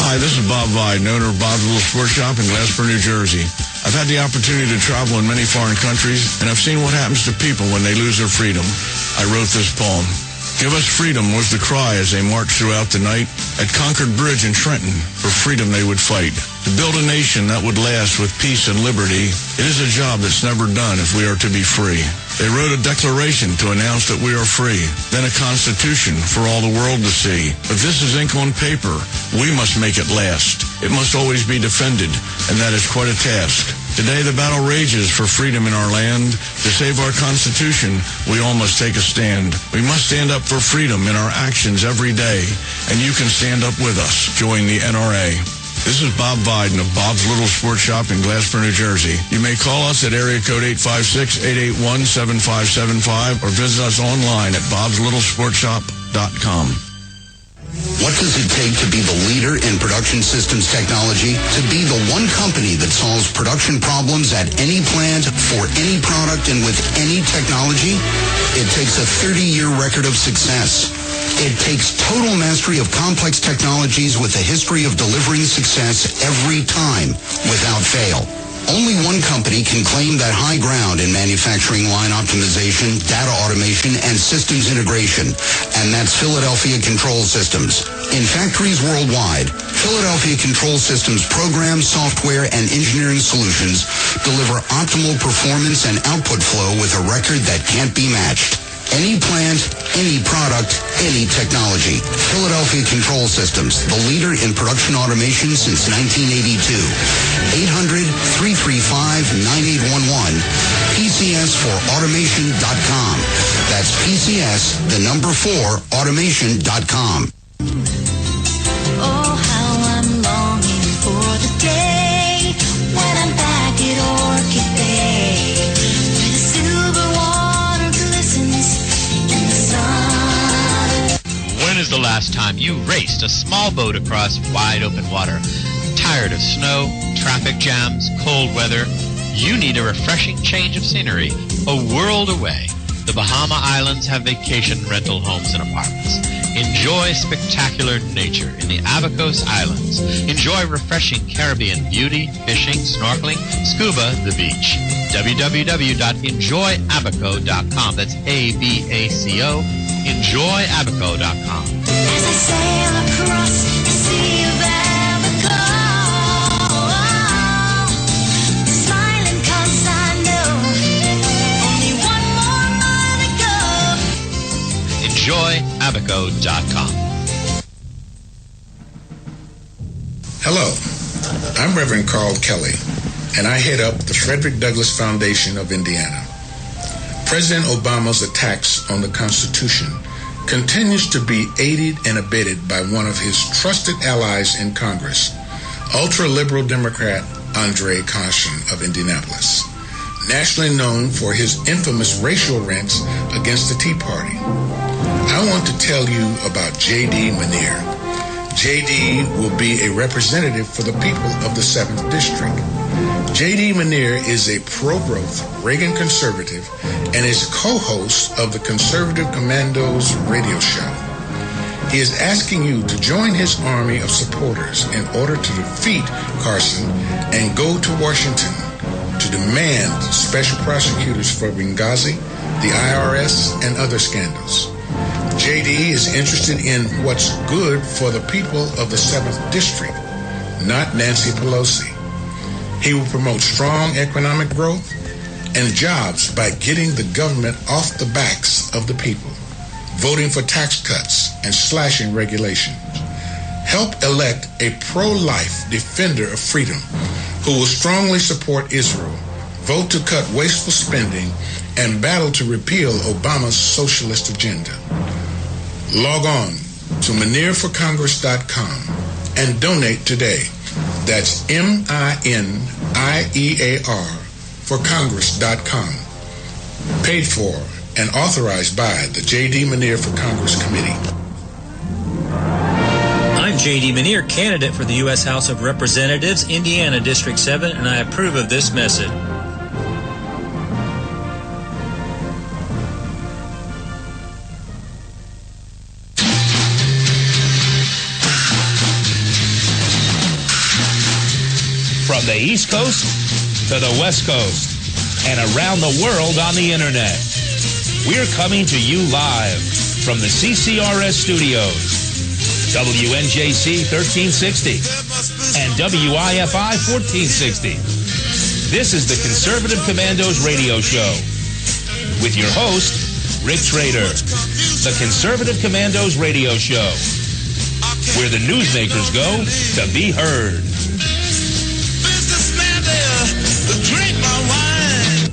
Hi, this is Bob Vide, owner of Bob's Little Sports Shop in Glasper, New Jersey. I've had the opportunity to travel in many foreign countries, and I've seen what happens to people when they lose their freedom. I wrote this poem. Give us freedom was the cry as they marched throughout the night. At Concord Bridge in Trenton, for freedom they would fight. To build a nation that would last with peace and liberty, it is a job that's never done if we are to be free. They wrote a declaration to announce that we are free, then a constitution for all the world to see. But this is ink on paper. We must make it last. It must always be defended, and that is quite a task. Today the battle rages for freedom in our land. To save our Constitution, we all must take a stand. We must stand up for freedom in our actions every day, and you can stand up with us. Join the NRA. This is Bob Biden of Bob's Little Sports Shop in Glasper, New Jersey. You may call us at area code 856-881-7575 or visit us online at bobslittle.sportshop.com. What does it take to be the leader in production systems technology? To be the one company that solves production problems at any plant, for any product, and with any technology? It takes a 30-year record of success. It takes total mastery of complex technologies with a history of delivering success every time, without fail. Only one company can claim that high ground in manufacturing line optimization, data automation, and systems integration, and that's Philadelphia Control Systems. In factories worldwide, Philadelphia Control Systems programs, software, and engineering solutions deliver optimal performance and output flow with a record that can't be matched. Any plant, any product, any technology. Philadelphia Control Systems, the leader in production automation since 1982. 800-335-9811. PCS4automation.com. That's PCS, the number 4, automation.com. Oh, how I'm longing for the day when I'm back at Orchid Bay, where the silver water glistens in the sun. When is the last time you raced a small boat across wide open water? Tired of snow, traffic jams, cold weather? You need a refreshing change of scenery, a world away. The Bahama Islands have vacation rental homes and apartments. Enjoy spectacular nature in the Abacos Islands. Enjoy refreshing Caribbean beauty, fishing, snorkeling, scuba, the beach. www.enjoyabaco.com. That's ABACO. Enjoyabaco.com. As I sail across the sea of Abaco, smiling 'cause I know only one more mile to go. Enjoyabaco.com. Hello, I'm Reverend Carl Kelly, and I head up the Frederick Douglass Foundation of Indiana. President Obama's attacks on the Constitution continues to be aided and abetted by one of his trusted allies in Congress, ultra-liberal Democrat Andre Caution of Indianapolis, nationally known for his infamous racial rants against the Tea Party. I want to tell you about J.D. Manier. J.D. will be a representative for the people of the 7th District. J.D. Manier is a pro-growth Reagan conservative and is co-host of the conservative Commandos Radio show. He is asking you to join his army of supporters in order to defeat Carson and go to Washington to demand special prosecutors for Benghazi, the IRS, and other scandals. J.D. is interested in what's good for the people of the 7th District, not Nancy Pelosi. He will promote strong economic growth and jobs by getting the government off the backs of the people, voting for tax cuts and slashing regulation. Help elect a pro-life defender of freedom who will strongly support Israel, vote to cut wasteful spending, and battle to repeal Obama's socialist agenda. Log on to ManierForCongress.com and donate today. That's MINIEAR for Congress.com. Paid for and authorized by the J.D. Manier for Congress Committee. I'm J.D. Manier, candidate for the U.S. House of Representatives, Indiana District 7, and I approve of this message. the East Coast to the West Coast and around the world on the Internet. We're coming to you live from the CCRS studios, WNJC 1360 and WIFI 1460. This is the Conservative Commandos radio show with your host, Rick Trader. The Conservative Commandos radio show, where the newsmakers go to be heard. Businessman there, drink my wine.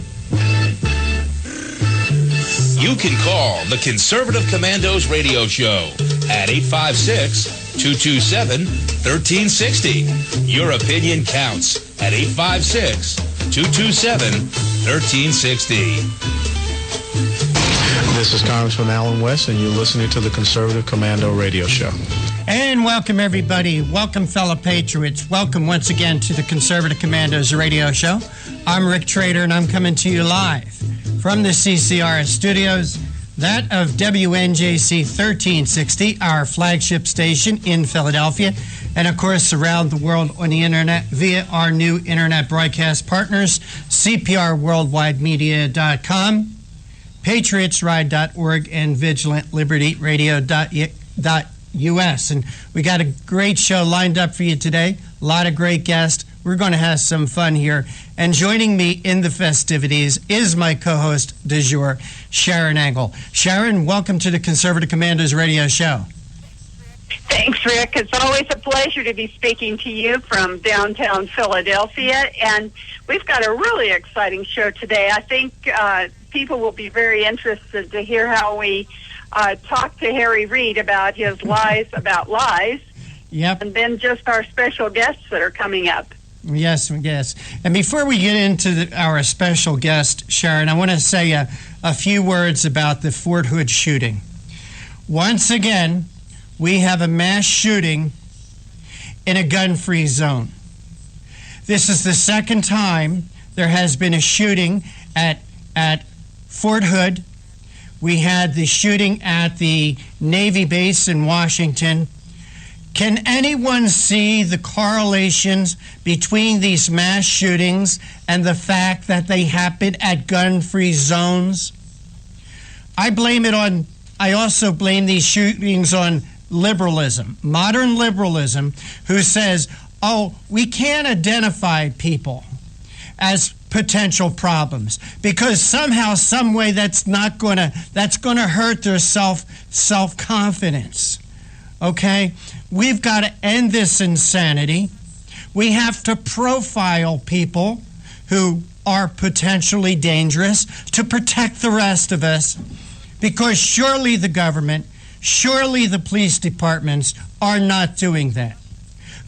You can call the Conservative Commandos radio show at 856-227-1360. Your opinion counts at 856-227-1360. This is Congressman Alan West, and you're listening to the Conservative Commando Radio Show. And welcome, everybody. Welcome, fellow patriots. Welcome once again to the Conservative Commandos Radio Show. I'm Rick Trader, and I'm coming to you live from the CCRS studios, that of WNJC 1360, our flagship station in Philadelphia, and, of course, around the world on the Internet via our new Internet broadcast partners, CPRWorldwideMedia.com, PatriotsRide.org, and VigilantLibertyRadio.us. And we got a great show lined up for you today. A lot of great guests. We're going to have some fun here. And joining me in the festivities is my co-host du jour, Sharon Angle. Sharon, welcome to the Conservative Commandos Radio Show. Thanks, Rick. It's always a pleasure to be speaking to you from downtown Philadelphia. And we've got a really exciting show today. I think people will be very interested to hear how we talk to Harry Reid about his lies about lies. Yep. And then just our special guests that are coming up. Yes. And before we get into our special guest, Sharon, I want to say a few words about the Fort Hood shooting. Once again, we have a mass shooting in a gun-free zone. This is the second time there has been a shooting at Fort Hood. We had the shooting at the Navy base in Washington. Can anyone see the correlations between these mass shootings and the fact that they happen at gun-free zones? I also blame these shootings on liberalism, modern liberalism, who says, oh, we can't identify people as potential problems because somehow, some way that's going to hurt their self-confidence. Okay? We've got to end this insanity. We have to profile people who are potentially dangerous to protect the rest of us, because surely the government, surely the police departments are not doing that.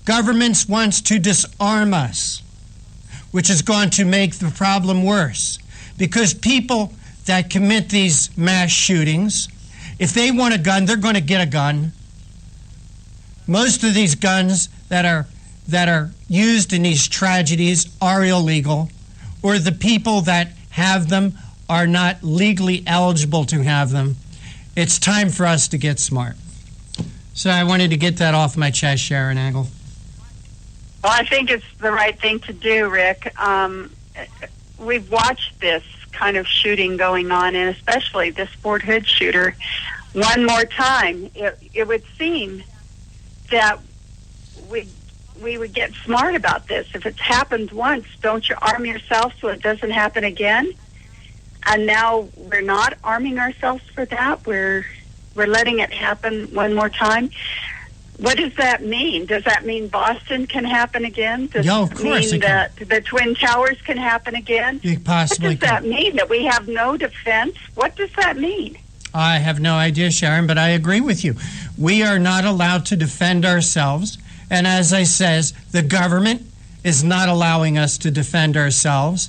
Governments wants to disarm us, which is going to make the problem worse, because people that commit these mass shootings, if they want a gun, they're going to get a gun. Most of these guns that are used in these tragedies are illegal, or the people that have them are not legally eligible to have them. It's time for us to get smart. So I wanted to get that off my chest, Sharon Angle. Well, I think it's the right thing to do, Rick. We've watched this kind of shooting going on, and especially this Fort Hood shooter, one more time. It would seem that we would get smart about this. If it's happened once, don't you arm yourself so it doesn't happen again? And now we're not arming ourselves for that. We're letting it happen one more time. What does that mean? Does that mean Boston can happen again? Does of course it mean that the Twin Towers can happen again? It possibly What does that mean? That we have no defense? What does that mean? I have no idea, Sharon, but I agree with you. We are not allowed to defend ourselves. And as I says, the government is not allowing us to defend ourselves.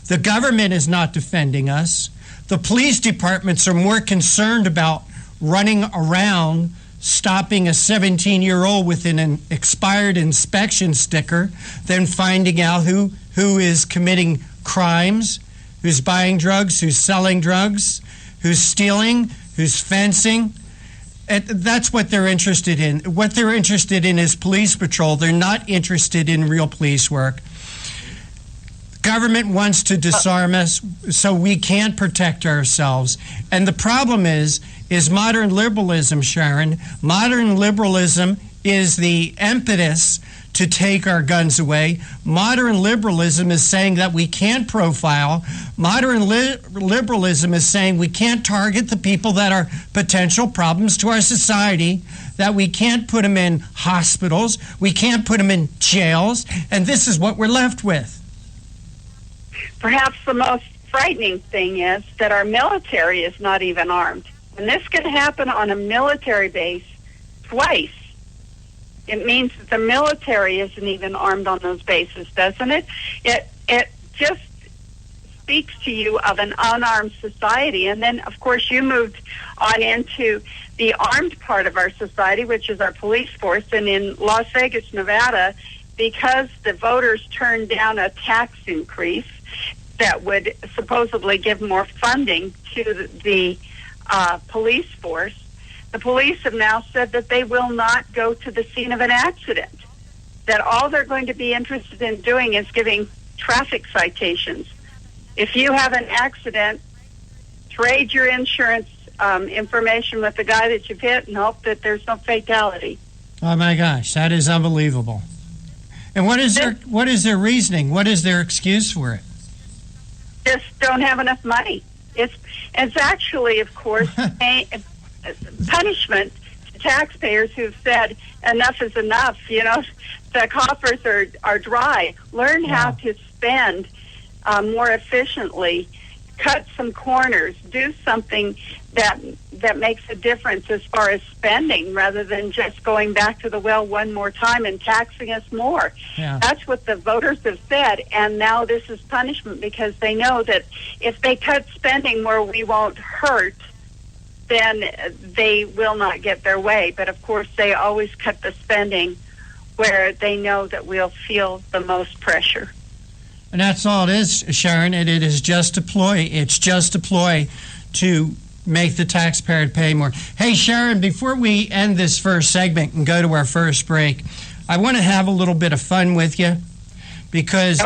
The government is not defending us. The police departments are more concerned about running around stopping a 17-year-old with an expired inspection sticker than finding out who is committing crimes, who's buying drugs, who's selling drugs, who's stealing, who's fencing. That's what they're interested in. What they're interested in is police patrol. They're not interested in real police work. Government wants to disarm us so we can't protect ourselves. And the problem is modern liberalism, Sharon. Modern liberalism is the impetus to take our guns away. Modern liberalism is saying that we can't profile. Modern liberalism is saying we can't target the people that are potential problems to our society, that we can't put them in hospitals, we can't put them in jails, and this is what we're left with. Perhaps the most frightening thing is that our military is not even armed. And this can happen on a military base twice. It means that the military isn't even armed on those bases, doesn't it? It just speaks to you of an unarmed society. And then, of course, you moved on into the armed part of our society, which is our police force. And in Las Vegas, Nevada, because the voters turned down a tax increase that would supposedly give more funding to the police force, the police have now said that they will not go to the scene of an accident, that all they're going to be interested in doing is giving traffic citations. If you have an accident, trade your insurance information with the guy that you've hit and hope that there's no fatality. Oh my gosh, that is unbelievable. And what is their reasoning? What is their excuse for it? Just don't have enough money. It's actually, of course, punishment to taxpayers who've said enough is enough. You know, the coffers are dry. Learn how to spend more efficiently. Cut some corners. Do something that makes a difference as far as spending, rather than just going back to the well one more time and taxing us more. Yeah. That's what the voters have said, and now this is punishment because they know that if they cut spending where we won't hurt, then they will not get their way. But of course, they always cut the spending where they know that we'll feel the most pressure. And that's all it is, Sharon. It is just a ploy. It's just a ploy to make the taxpayer pay more. Hey, Sharon, before we end this first segment and go to our first break, I want to have a little bit of fun with you because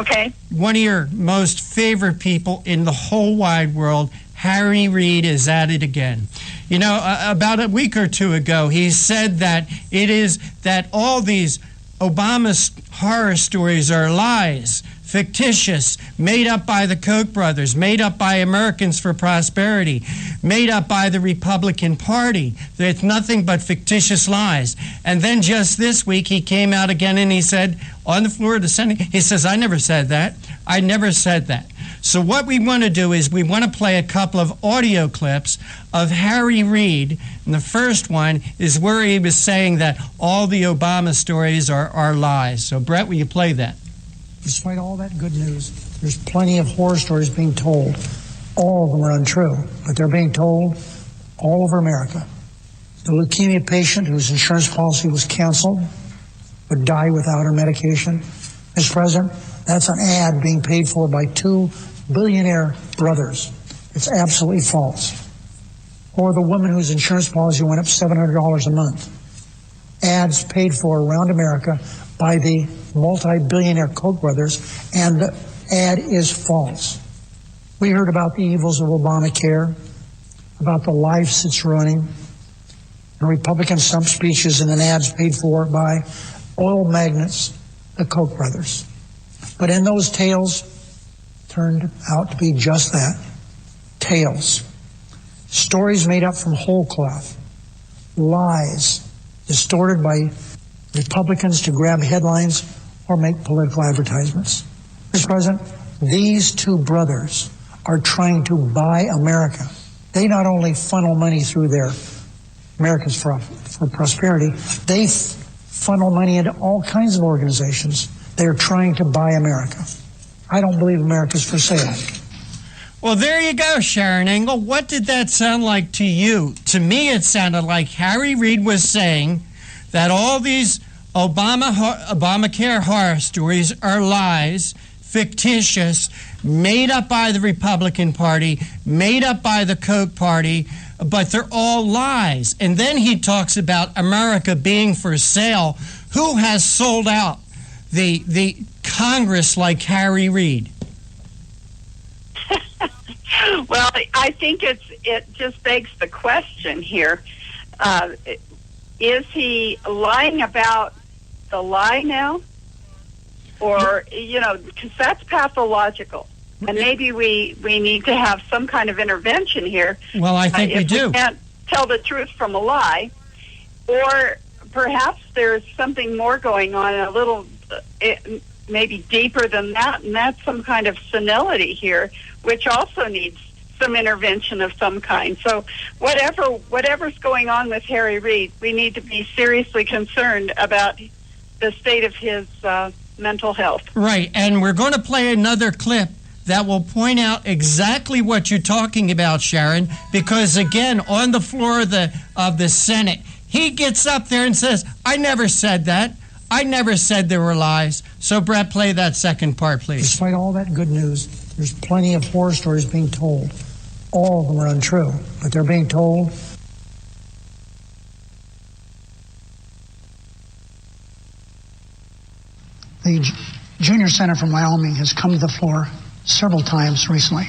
one of your most favorite people in the whole wide world, Harry Reid, is at it again. You know, about a week or two ago, he said that it is that all these Obama horror stories are lies, fictitious, made up by the Koch brothers, made up by Americans for Prosperity, made up by the Republican Party. There's nothing but fictitious lies. And then just this week, he came out again and he said, on the floor of the Senate, he says, I never said that. I never said that. So what we want to do is we want to play a couple of audio clips of Harry Reid. And the first one is where he was saying that all the Obama stories are lies. So, Brett, will you play that? Despite all that good news, there's plenty of horror stories being told. All of them are untrue, but they're being told all over America. The leukemia patient whose insurance policy was canceled would die without her medication. Mr. President, that's an ad being paid for by two billionaire brothers. It's absolutely false. Or the woman whose insurance policy went up $700 a month. Ads paid for around America by the multi-billionaire Koch brothers, and the ad is false. We heard about the evils of Obamacare, about the lives it's ruining, and Republican stump speeches and then ads paid for by oil magnates, the Koch brothers. But in those tales, turned out to be just that, tales. Stories made up from whole cloth, lies distorted by Republicans to grab headlines or make political advertisements. Mr. President, these two brothers are trying to buy America. They not only funnel money through their Americans for Prosperity, they funnel money into all kinds of organizations. They're trying to buy America. I don't believe America's for sale. Well, there you go, Sharon Engel. What did that sound like to you? To me, it sounded like Harry Reid was saying that all these Obamacare horror stories are lies, fictitious, made up by the Republican Party, made up by the Koch party, but they're all lies. And then he talks about America being for sale. Who has sold out the Congress like Harry Reid? Well, I think it just begs the question here. Is he lying about the lie now? Or, because that's pathological. And maybe we need to have some kind of intervention here. Well, I think we do. We can't tell the truth from a lie. Or perhaps there's something more going on, a little maybe deeper than that, and that's some kind of senility here, which also needs some intervention of some kind. So whatever's going on with Harry Reid, we need to be seriously concerned about the state of his mental health. Right, and we're going to play another clip that will point out exactly what you're talking about, Sharon, because, again, on the floor of the Senate, he gets up there and says, I never said that. I never said there were lies. So, Brett, play that second part, please. Despite all that good news, there's plenty of horror stories being told. All of them are untrue, but they're being told. The junior senator from Wyoming has come to the floor several times recently,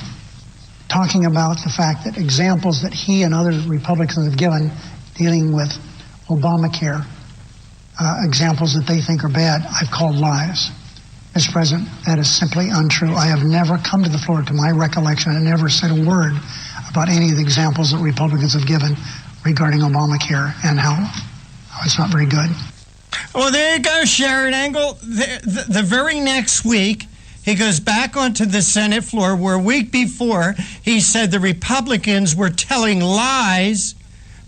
talking about the fact that examples that he and other Republicans have given dealing with Obamacare, examples that they think are bad, I've called lies. Mr. President, that is simply untrue. I have never come to the floor, to my recollection, and never said a word about any of the examples that Republicans have given regarding Obamacare and how it's not very good. Well, there you go, Sharon Engel. The very next week, he goes back onto the Senate floor where a week before he said the Republicans were telling lies,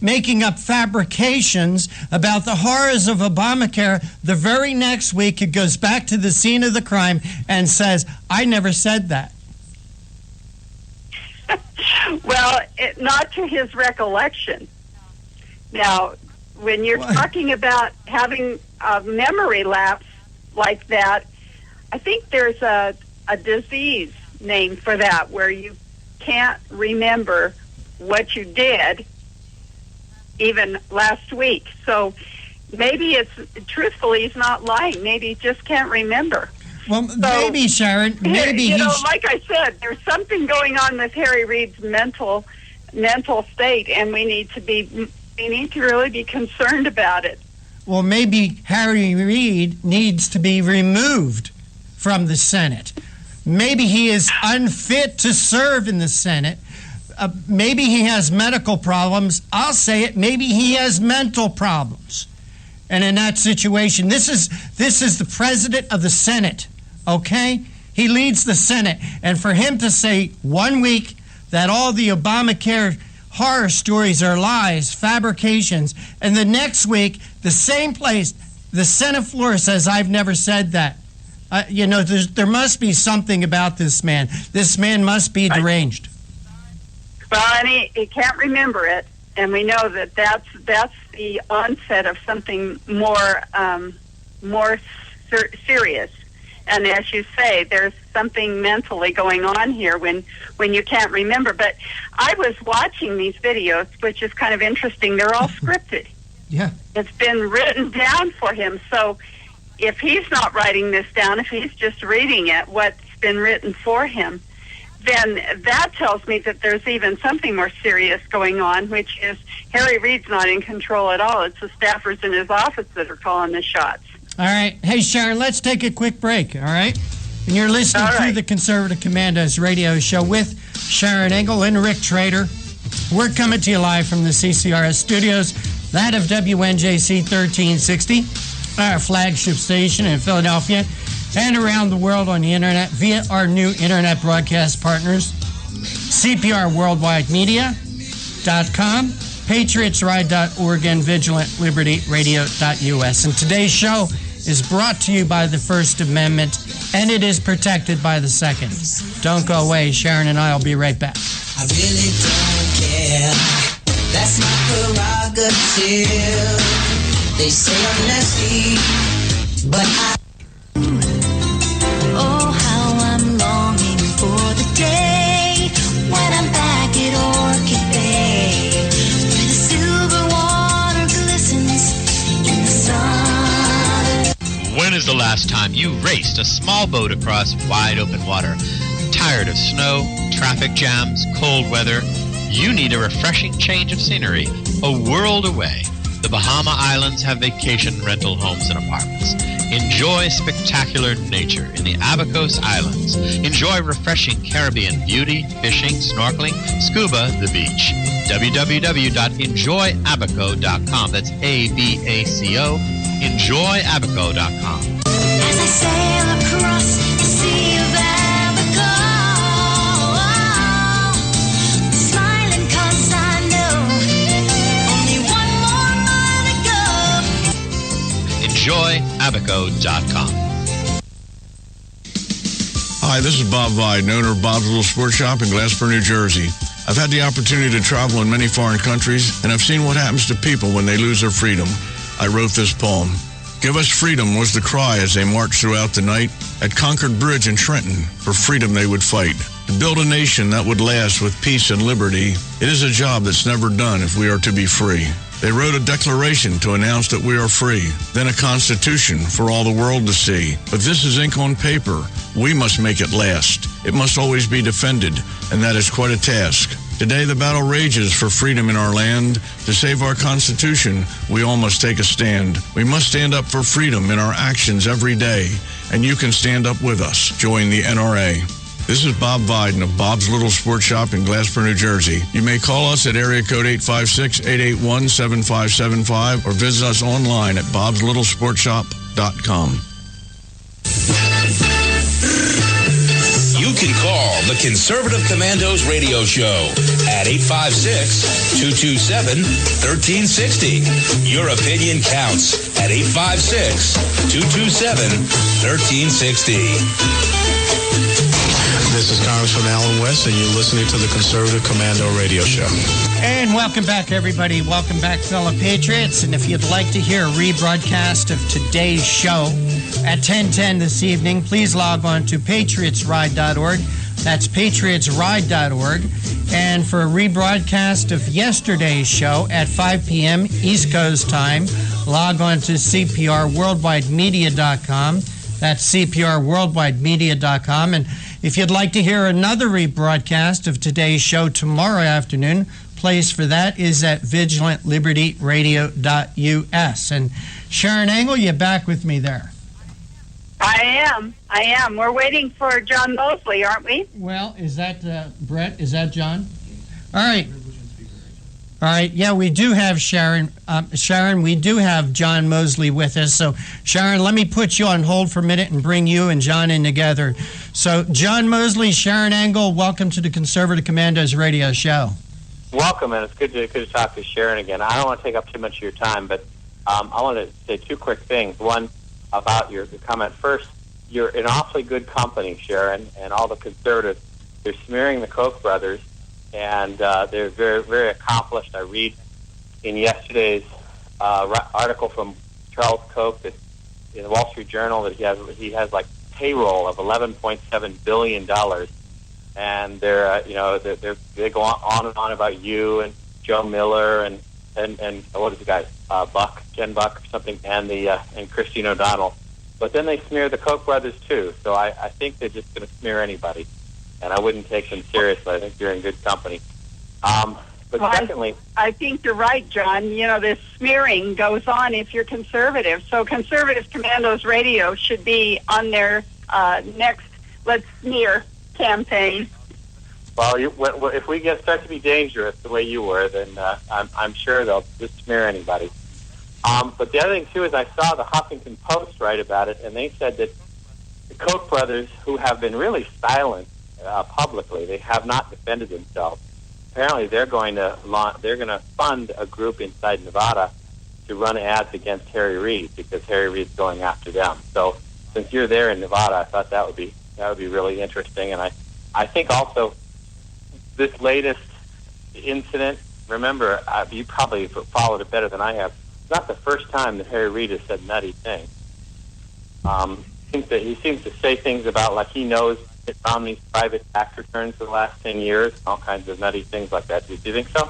making up fabrications about the horrors of Obamacare. The very next week, he goes back to the scene of the crime and says, I never said that. Well, not to his recollection. Now, when you're talking about having a memory lapse like that, I think there's a disease name for that, where you can't remember what you did even last week. So maybe truthfully, he's not lying. Maybe he just can't remember. Well, maybe, Sharon, maybe like I said, there's something going on with Harry Reid's mental state, and we need to really be concerned about it. Well, maybe Harry Reid needs to be removed from the Senate. Maybe he is unfit to serve in the Senate. Maybe he has medical problems. I'll say it. Maybe he has mental problems. And in that situation, this is the president of the Senate, okay? He leads the Senate. And for him to say 1 week that all the Obamacare horror stories are lies, fabrications, and the next week, the same place, the Senate floor says, I've never said that. There must be something about this man. This man must be deranged. Well, and he can't remember it, and we know that that's the onset of something more serious. And as you say, there's something mentally going on here when you can't remember. But I was watching these videos, which is kind of interesting. They're all scripted. Yeah. It's been written down for him. So if he's not writing this down, if he's just reading it, what's been written for him, then that tells me that there's even something more serious going on, which is Harry Reid's not in control at all. It's the staffers in his office that are calling the shots. All right. Hey, Sharon, let's take a quick break, all right? And you're listening to the Conservative Commandos radio show with Sharon Engel and Rick Trader. We're coming to you live from the CCRS studios, that of WNJC 1360, our flagship station in Philadelphia, and around the world on the internet via our new internet broadcast partners, CPRWorldwideMedia.com, PatriotsRide.org, and VigilantLibertyRadio.us. And today's show is brought to you by the First Amendment, and it is protected by the Second. Don't go away. Sharon and I will be right back. I really don't care. That's my prerogative. They say I'm nasty, but I... Oh, how I'm longing for the day when I'm back at Orchid Bay, where the silver water glistens in the sun. When is the last time you raced a small boat across wide open water, Tired of snow, traffic jams, cold weather? You need a refreshing change of scenery, a world away. The Bahama Islands have vacation rental homes and apartments. Enjoy spectacular nature in the Abacos Islands. Enjoy refreshing Caribbean beauty, fishing, snorkeling, scuba, the beach. www.enjoyabaco.com. That's ABACO. Enjoyabaco.com. As I sail across the sea of Abaco, smiling 'cause I know only one more mile to go. Enjoyabaco.com. Hi, this is Bob Viden, owner of Bob's Little Sports Shop in Glasper, New Jersey. I've had the opportunity to travel in many foreign countries, and I've seen what happens to people when they lose their freedom. I wrote this poem. Give us freedom was the cry as they marched throughout the night. At Concord Bridge in Trenton, for freedom they would fight. To build a nation that would last with peace and liberty, it is a job that's never done if we are to be free. They wrote a declaration to announce that we are free, then a constitution for all the world to see. But this is ink on paper. We must make it last. It must always be defended, and that is quite a task. Today the battle rages for freedom in our land. To save our Constitution, we all must take a stand. We must stand up for freedom in our actions every day, and you can stand up with us. Join the NRA. This is Bob Viden of Bob's Little Sports Shop in Glasper, New Jersey. You may call us at area code 856-881-7575 or visit us online at bobslittle.sportshop.com. You can call the Conservative Commandos radio show at 856-227-1360. Your opinion counts at 856-227-1360. This is Congressman Alan West, and you're listening to the Conservative Commando Radio Show. And welcome back, everybody. Welcome back, fellow patriots. And if you'd like to hear a rebroadcast of today's show at 10:10 this evening, please log on to patriotsride.org. That's patriotsride.org. And for a rebroadcast of yesterday's show at 5 p.m. East Coast time, log on to cprworldwidemedia.com. That's cprworldwidemedia.com. And if you'd like to hear another rebroadcast of today's show tomorrow afternoon, place for that is at vigilantlibertyradio.us. And Sharon Engel, you're back with me there. I am. We're waiting for John Mosley, aren't we? Well, is that Brett? Is that John? All right. All right. Yeah, we do have Sharon. Sharon, we do have John Mosley with us. So, Sharon, let me put you on hold for a minute and bring you and John in together. So, John Mosley, Sharon Engel, welcome to the Conservative Commandos radio show. Welcome, and it's good to talk to Sharon again. I don't want to take up too much of your time, but I want to say two quick things. One, about your comment. First, you're in awfully good company, Sharon, and all the conservatives. They're smearing the Koch brothers, and they're very, very accomplished. I read in yesterday's article from Charles Koch that in the Wall Street Journal that he has like payroll of $11.7 billion, and they go on and on about you and Joe Miller and what is the guy Jen Buck or something, and Christine O'Donnell. But then they smear the Koch brothers too. So I think they're just going to smear anybody, and I wouldn't take them seriously. I think you're in good company. But well, secondly, I think you're right, John. You know, this smearing goes on if you're conservative. So Conservative Commandos Radio should be on their next Let's Smear campaign. Well, if we start to be dangerous the way you were, then I'm sure they'll just smear anybody. But the other thing, too, is I saw the Huffington Post write about it, and they said that the Koch brothers, who have been really silent publicly, they have not defended themselves. Apparently, they're going to fund a group inside Nevada to run ads against Harry Reid because Harry Reid's going after them. So, since you're there in Nevada, I thought that would be really interesting. And I think also this latest incident. Remember, you probably followed it better than I have. It's not the first time that Harry Reid has said nutty things. He seems to say things about like he knows Mitt Romney's private tax returns for the last 10 years, all kinds of nutty things like that. Do you think so?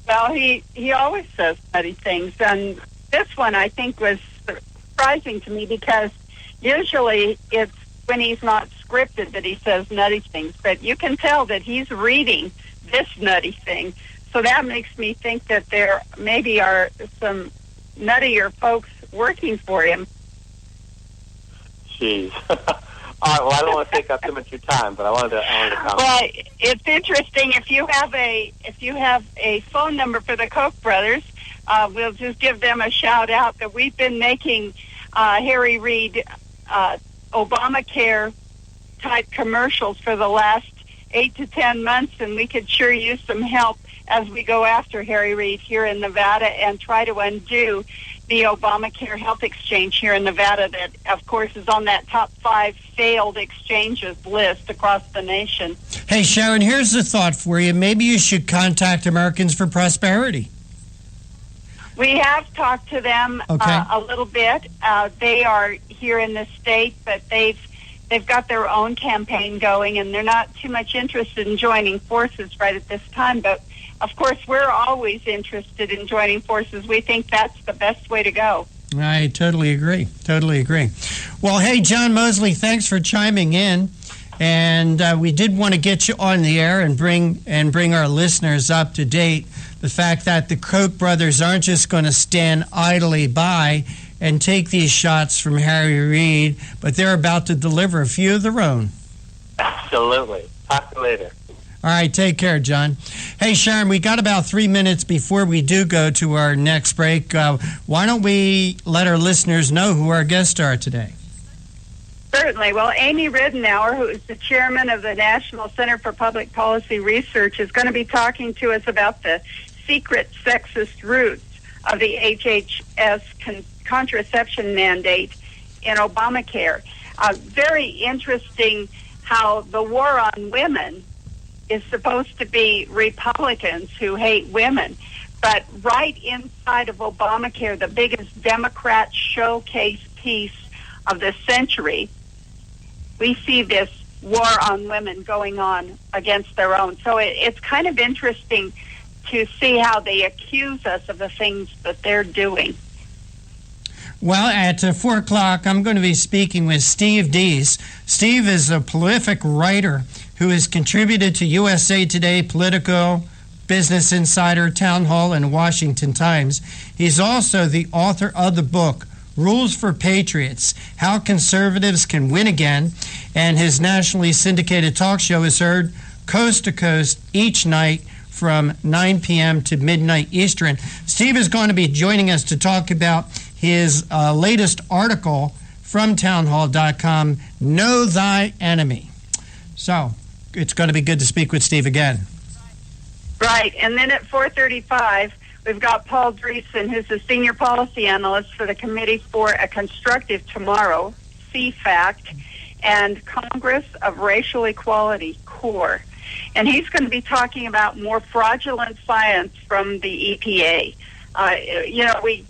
Well, he always says nutty things, and this one I think was surprising to me because usually it's when he's not scripted that he says nutty things, but you can tell that he's reading this nutty thing. So that makes me think that there maybe are some nuttier folks working for him. Jeez. All right, well, I don't want to take up too much of your time, but I wanted to comment. Well, it's interesting. If you have a phone number for the Koch brothers, we'll just give them a shout out that we've been making Harry Reid Obamacare type commercials for the last 8 to 10 months, and we could sure use some help as we go after Harry Reid here in Nevada and try to undo the Obamacare health exchange here in Nevada that, of course, is on that top 5 failed exchanges list across the nation. Hey, Sharon, here's a thought for you. Maybe you should contact Americans for Prosperity. We have talked to them a little bit. They are here in the state, but they've got their own campaign going, and they're not too much interested in joining forces right at this time. But, of course, we're always interested in joining forces. We think that's the best way to go. I totally agree. Well, hey, John Mosley, thanks for chiming in. And we did want to get you on the air and bring our listeners up to date. The fact that the Koch brothers aren't just going to stand idly by and take these shots from Harry Reid, but they're about to deliver a few of their own. Absolutely. Talk to you later. All right, take care, John. Hey, Sharon, we got about 3 minutes before we do go to our next break. Why don't we let our listeners know who our guests are today? Certainly. Well, Amy Ridenour, who is the chairman of the National Center for Public Policy Research, is going to be talking to us about the secret sexist roots of the HHS contraception mandate in Obamacare. Very interesting how the war on women is supposed to be Republicans who hate women. But right inside of Obamacare, the biggest Democrat showcase piece of the century, we see this war on women going on against their own. So it's kind of interesting to see how they accuse us of the things that they're doing. Well, at 4 o'clock, I'm going to be speaking with Steve Deese. Steve is a prolific writer who has contributed to USA Today, Politico, Business Insider, Town Hall, and Washington Times. He's also the author of the book, Rules for Patriots, How Conservatives Can Win Again, and his nationally syndicated talk show is heard coast to coast each night from 9 p.m. to midnight Eastern. Steve is going to be joining us to talk about his latest article from townhall.com, Know Thy Enemy. So, it's going to be good to speak with Steve again. Right, and then at 4:35, we've got Paul Dreesen, who's the senior policy analyst for the Committee for a Constructive Tomorrow, CFACT, and Congress of Racial Equality, CORE. And he's going to be talking about more fraudulent science from the EPA.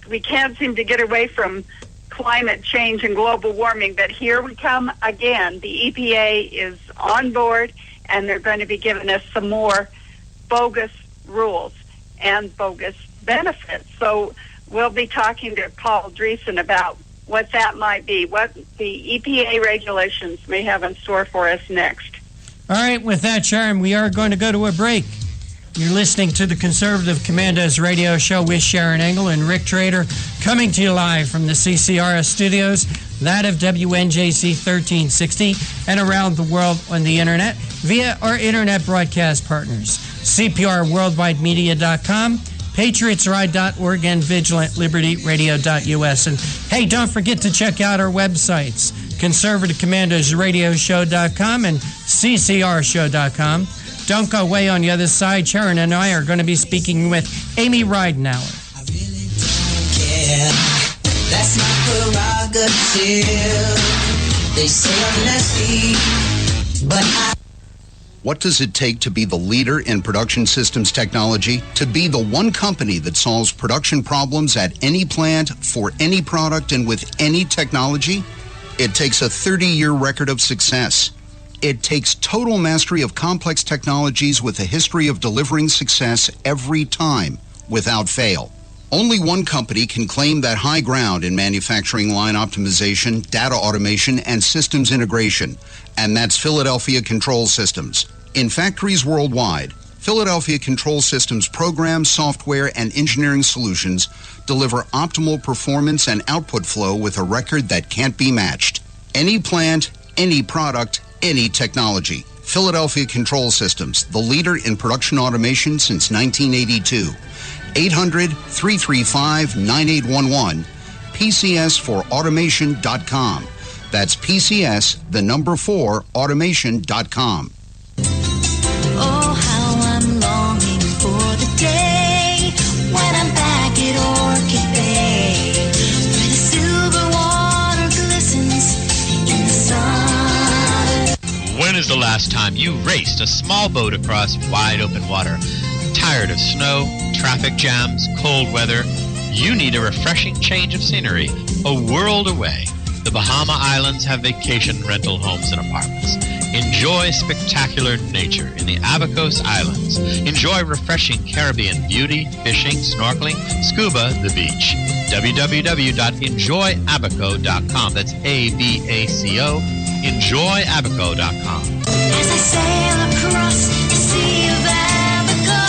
We can't seem to get away from climate change and global warming, but here we come again. The EPA is on board, and they're going to be giving us some more bogus rules and bogus benefits. So we'll be talking to Paul Dreesen about what that might be, what the EPA regulations may have in store for us next. All right, with that, Sharon, we are going to go to a break. You're listening to the Conservative Commandos radio show with Sharon Engel and Rick Trader, coming to you live from the CCRS studios, that of WNJC 1360, and around the world on the internet via our internet broadcast partners, CPRWorldwideMedia.com, PatriotsRide.org, and VigilantLibertyRadio.us. And hey, don't forget to check out our websites, ConservativeCommandosRadioshow.com and CCRShow.com. Don't go away. On the other side, Sharon and I are going to be speaking with Amy Ridenour. I really don't care. That's my prerogative. They say I'm nasty, but What does it take to be the leader in production systems technology? To be the one company that solves production problems at any plant, for any product, and with any technology? It takes a 30-year record of success. It takes total mastery of complex technologies with a history of delivering success every time, without fail. Only one company can claim that high ground in manufacturing line optimization, data automation, and systems integration, and that's Philadelphia Control Systems. In factories worldwide, Philadelphia Control Systems programs, software, and engineering solutions deliver optimal performance and output flow with a record that can't be matched. Any plant, any product, any technology. Philadelphia Control Systems, the leader in production automation since 1982. 800-335-9811, PCS4automation.com. That's PCS, the number 4, automation.com. Oh, how I'm longing for the day when I'm back at Orchid Bay, where the silver water glistens in the sun. When is the last time you raced a small boat across wide open water? Tired of snow, traffic jams, cold weather? You need a refreshing change of scenery, a world away. The Bahama Islands have vacation rental homes and apartments. Enjoy spectacular nature in the Abacos Islands. Enjoy refreshing Caribbean beauty, fishing, snorkeling, scuba, the beach. www.enjoyabaco.com. That's ABACO. Enjoyabaco.com. As I sail across the sea of Abaco,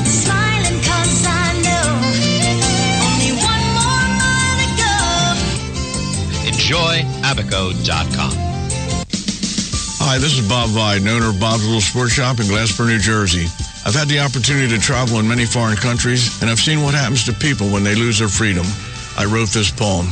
smiling 'cause I know only one more mile to go. Enjoyabaco.com. Hi, this is Bob Viden, owner of Bob's Little Sports Shop in Glasper, New Jersey. I've had the opportunity to travel in many foreign countries, and I've seen what happens to people when they lose their freedom. I wrote this poem.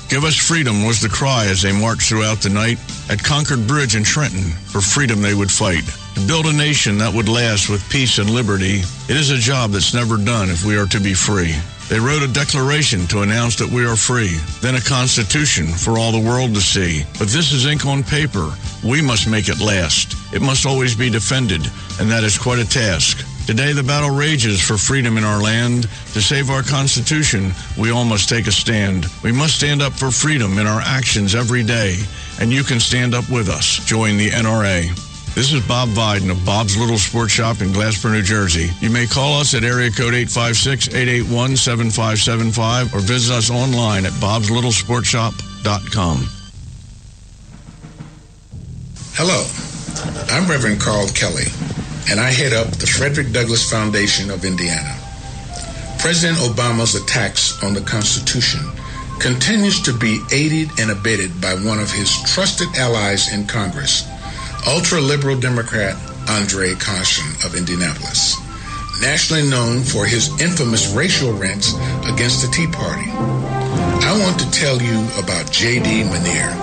Give us freedom was the cry as they marched throughout the night. At Concord Bridge in Trenton, for freedom they would fight. To build a nation that would last with peace and liberty, it is a job that's never done if we are to be free. They wrote a declaration to announce that we are free, then a constitution for all the world to see. But this is ink on paper. We must make it last. It must always be defended, and that is quite a task. Today the battle rages for freedom in our land. To save our Constitution, we all must take a stand. We must stand up for freedom in our actions every day, and you can stand up with us. Join the NRA. This is Bob Viden of Bob's Little Sports Shop in Glasper, New Jersey. You may call us at area code 856-881-7575 or visit us online at bobslittle.sportshop.com. Hello, I'm Reverend Carl Kelly, and I head up the Frederick Douglass Foundation of Indiana. President Obama's attacks on the Constitution continues to be aided and abetted by one of his trusted allies in Congress, ultra-liberal Democrat Andre Carson of Indianapolis, nationally known for his infamous racial rants against the Tea Party. I want to tell you about J.D. Manier.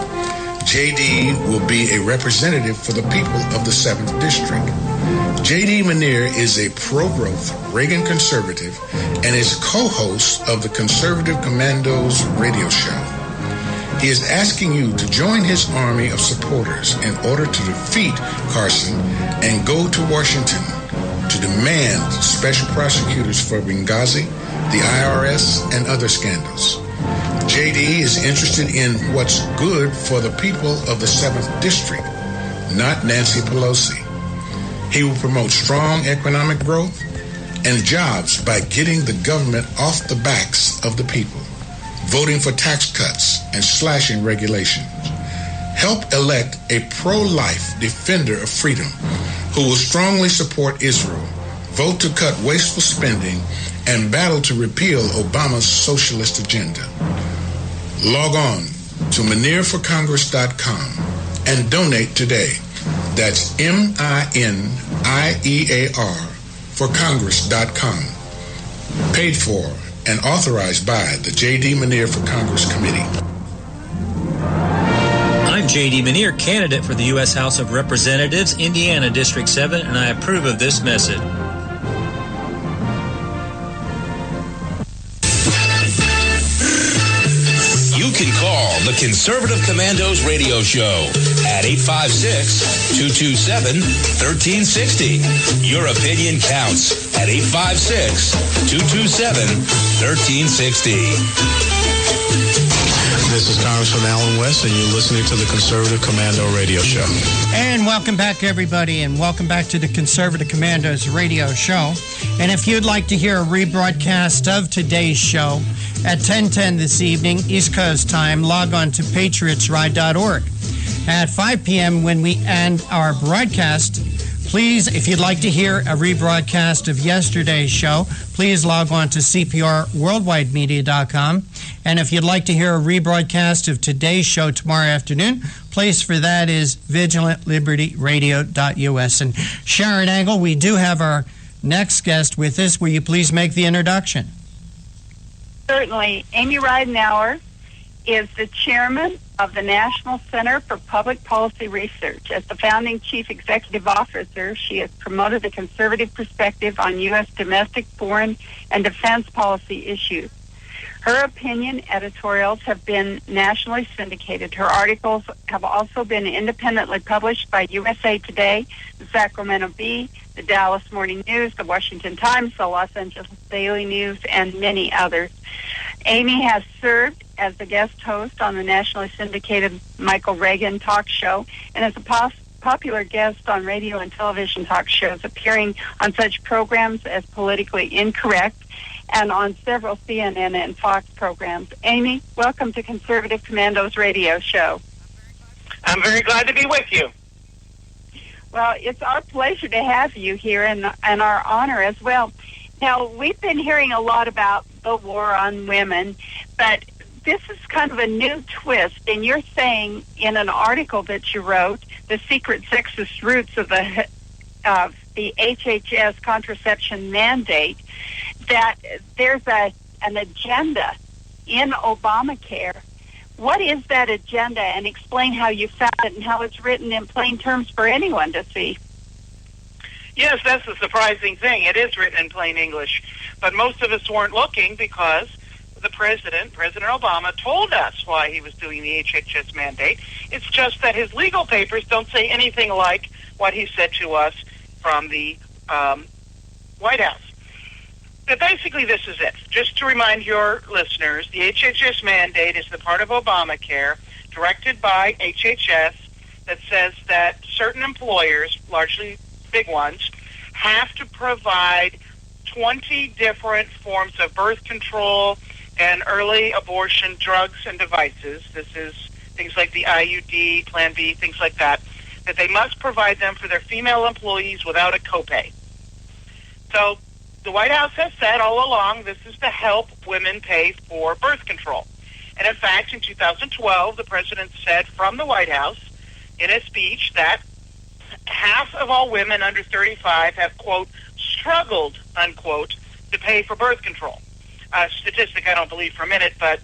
J.D. will be a representative for the people of the 7th District. J.D. Manier is a pro-growth Reagan conservative and is co-host of the conservative Commandos Radio Show. He is asking you to join his army of supporters in order to defeat Carson and go to Washington to demand special prosecutors for Benghazi, the IRS, and other scandals. JD is interested in what's good for the people of the 7th District, not Nancy Pelosi. He will promote strong economic growth and jobs by getting the government off the backs of the people, voting for tax cuts and slashing regulations. Help elect a pro-life defender of freedom who will strongly support Israel, vote to cut wasteful spending, and battle to repeal Obama's socialist agenda. Log on to ManierForCongress.com and donate today. That's MINIEAR for Congress.com. Paid for and authorized by the J.D. Manier for Congress Committee. I'm J.D. Manier, candidate for the U.S. House of Representatives, Indiana District 7, and I approve of this message. You can call the Conservative Commandos Radio Show at 856-227-1360. Your opinion counts at 856-227-1360. This is Congressman Alan West, and you're listening to the Conservative Commando Radio Show. And welcome back, everybody, and welcome back to the Conservative Commandos Radio Show. And if you'd like to hear a rebroadcast of today's show at 10:10 this evening, East Coast time, log on to patriotsride.org. At 5 p.m. when we end our broadcast, please, if you'd like to hear a rebroadcast of yesterday's show, please log on to cprworldwidemedia.com. And if you'd like to hear a rebroadcast of today's show tomorrow afternoon, place for that is vigilantlibertyradio.us. And Sharon Angle, we do have our next guest with us. Will you please make the introduction? Certainly. Amy Ridenauer is the chairman of the National Center for Public Policy Research. As the founding chief executive officer, she has promoted the conservative perspective on U.S. domestic, foreign, and defense policy issues. Her opinion editorials have been nationally syndicated. Her articles have also been independently published by USA Today, the Sacramento Bee, the Dallas Morning News, the Washington Times, the Los Angeles Daily News, and many others. Amy has served as the guest host on the nationally syndicated Michael Reagan talk show and as a popular guest on radio and television talk shows, appearing on such programs as Politically Incorrect and on several CNN and Fox programs. Amy, welcome to Conservative Commandos Radio Show. I'm very glad to be with you. Well, it's our pleasure to have you here and our honor as well. Now, we've been hearing a lot about the war on women, but this is kind of a new twist, and you're saying in an article that you wrote, The Secret Sexist Roots of the HHS contraception mandate, that there's an agenda in Obamacare. What is that agenda? And explain how you found it and how it's written in plain terms for anyone to see. Yes, that's the surprising thing. It is written in plain English. But most of us weren't looking because the President Obama, told us why he was doing the HHS mandate. It's just that his legal papers don't say anything like what he said to us from the White House. But basically, this is it. Just to remind your listeners, the HHS mandate is the part of Obamacare directed by HHS that says that certain employers, largely big ones, have to provide 20 different forms of birth control and early abortion drugs and devices. This is things like the IUD, Plan B, things like that, that they must provide them for their female employees without a copay. So the White House has said all along this is to help women pay for birth control. And in fact, in 2012, the President said from the White House in a speech that half of all women under 35 have, quote, struggled, unquote, to pay for birth control. A statistic I don't believe for a minute, but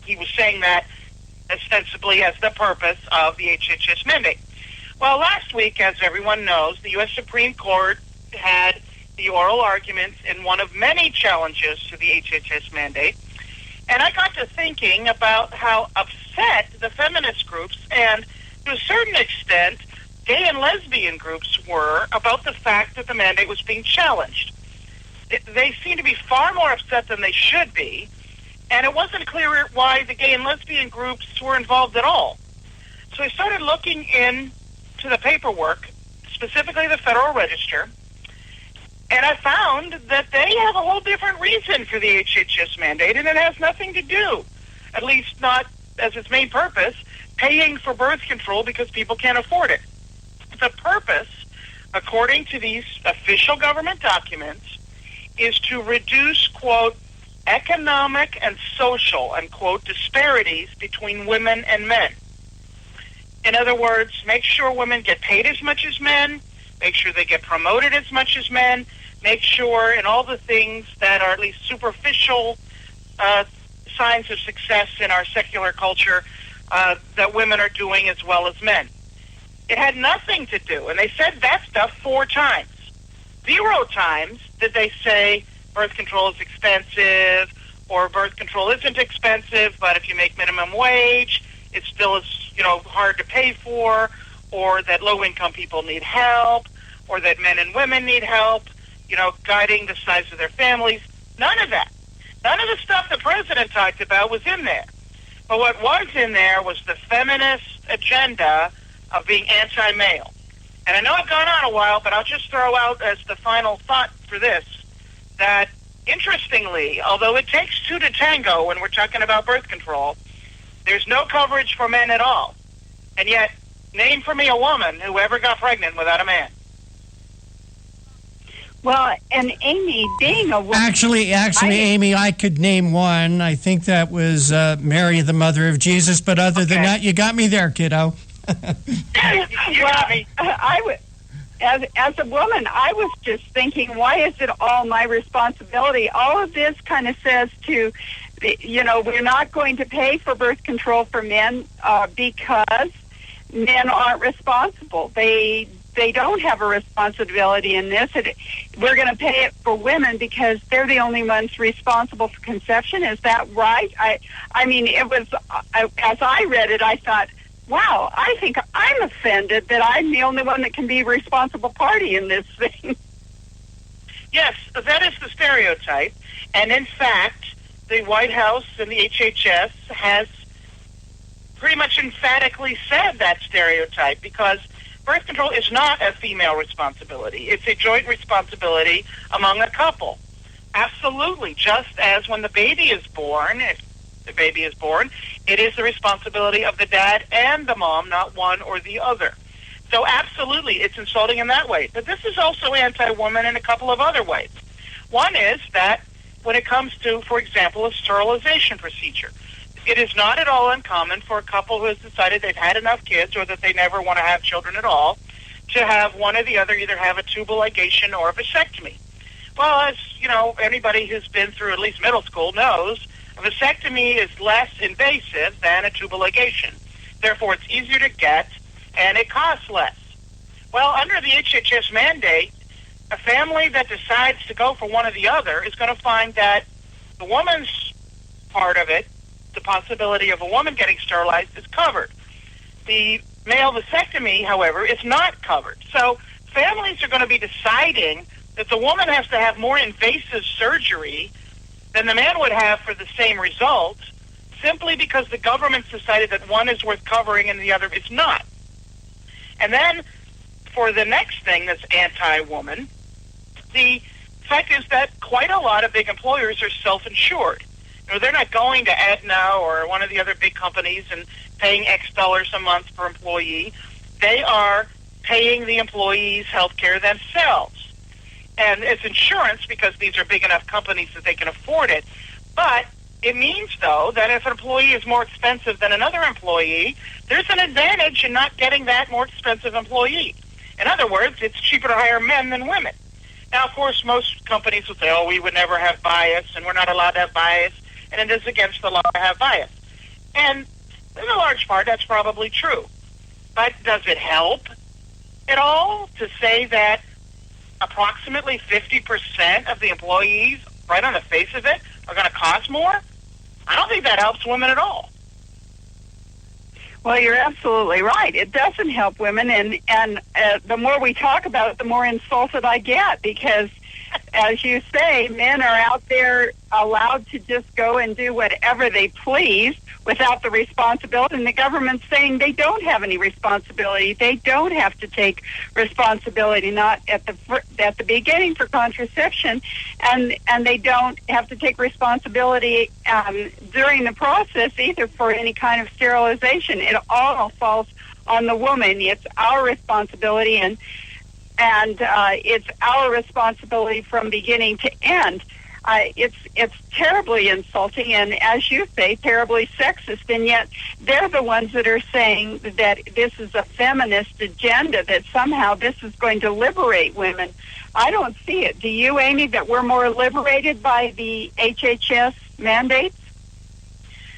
he was saying that ostensibly as the purpose of the HHS mandate. Well, last week, as everyone knows, the U.S. Supreme Court had the oral arguments in one of many challenges to the HHS mandate. And I got to thinking about how upset the feminist groups and, to a certain extent, gay and lesbian groups were about the fact that the mandate was being challenged. They seem to be far more upset than they should be, and it wasn't clear why the gay and lesbian groups were involved at all. So I started looking into the paperwork, specifically the Federal Register, and I found that they have a whole different reason for the HHS mandate, and it has nothing to do, at least not as its main purpose, paying for birth control because people can't afford it. The purpose, according to these official government documents, is to reduce, quote, economic and social, unquote, disparities between women and men. In other words, make sure women get paid as much as men, make sure they get promoted as much as men, make sure in all the things that are at least superficial signs of success in our secular culture that women are doing as well as men. It had nothing to do, and they said that stuff 4 times. 0 times did they say birth control is expensive or birth control isn't expensive, but if you make minimum wage, it still is, hard to pay for, or that low-income people need help, or that men and women need help, guiding the size of their families. None of that. None of the stuff the President talked about was in there. But what was in there was the feminist agenda of being anti-male. And I know I've gone on a while, but I'll just throw out as the final thought for this, that interestingly, although it takes two to tango when we're talking about birth control, there's no coverage for men at all. And yet, name for me a woman who ever got pregnant without a man. Well, and Amy, being a woman... Actually, Amy, I could name one. I think that was Mary, the mother of Jesus. But other than that, you got me there, kiddo. As a woman, I was just thinking, why is it all my responsibility? All of this kind of says to, we're not going to pay for birth control for men because men aren't responsible. They don't have a responsibility in this. We're going to pay it for women because they're the only ones responsible for conception. Is that right? I mean, it was, as I read it, I thought, wow, I think I'm offended that I'm the only one that can be a responsible party in this thing. Yes, that is the stereotype. And in fact, the White House and the HHS has pretty much emphatically said that stereotype, because birth control is not a female responsibility. It's a joint responsibility among a couple. Absolutely. Just as when the baby is born, if the baby is born, it is the responsibility of the dad and the mom, not one or the other. So absolutely, it's insulting in that way. But this is also anti-woman in a couple of other ways. One is that when it comes to, for example, a sterilization procedure, it is not at all uncommon for a couple who has decided they've had enough kids or that they never want to have children at all to have one or the other either have a tubal ligation or a vasectomy. Well, as anybody who's been through at least middle school knows, a vasectomy is less invasive than a tubal ligation. Therefore, it's easier to get, and it costs less. Well, under the HHS mandate, a family that decides to go for one or the other is going to find that the woman's part of it, the possibility of a woman getting sterilized, is covered. The male vasectomy, however, is not covered. So families are going to be deciding that the woman has to have more invasive surgery than the man would have for the same result, simply because the government's decided that one is worth covering and the other is not. And then, for the next thing that's anti-woman, the fact is that quite a lot of big employers are self-insured. They're not going to Aetna or one of the other big companies and paying X dollars a month per employee. They are paying the employees' health care themselves. And it's insurance because these are big enough companies that they can afford it. But it means, though, that if an employee is more expensive than another employee, there's an advantage in not getting that more expensive employee. In other words, it's cheaper to hire men than women. Now, of course, most companies will say, oh, we would never have bias, and we're not allowed to have bias, and it is against the law to have bias. And in a large part, that's probably true. But does it help at all to say that approximately 50% of the employees, right on the face of it, are going to cost more? I don't think that helps women at all. Well, you're absolutely right. It doesn't help women, and the more we talk about it, the more insulted I get, because, as you say, men are out there allowed to just go and do whatever they please without the responsibility, and the government's saying they don't have any responsibility. They don't have to take responsibility, not at the beginning for contraception, and they don't have to take responsibility during the process either for any kind of sterilization. It all falls on the woman. It's our responsibility, and it's our responsibility from beginning to end. It's terribly insulting and, as you say, terribly sexist, and yet they're the ones that are saying that this is a feminist agenda, that somehow this is going to liberate women. I don't see it. Do you, Amy, that we're more liberated by the HHS mandates?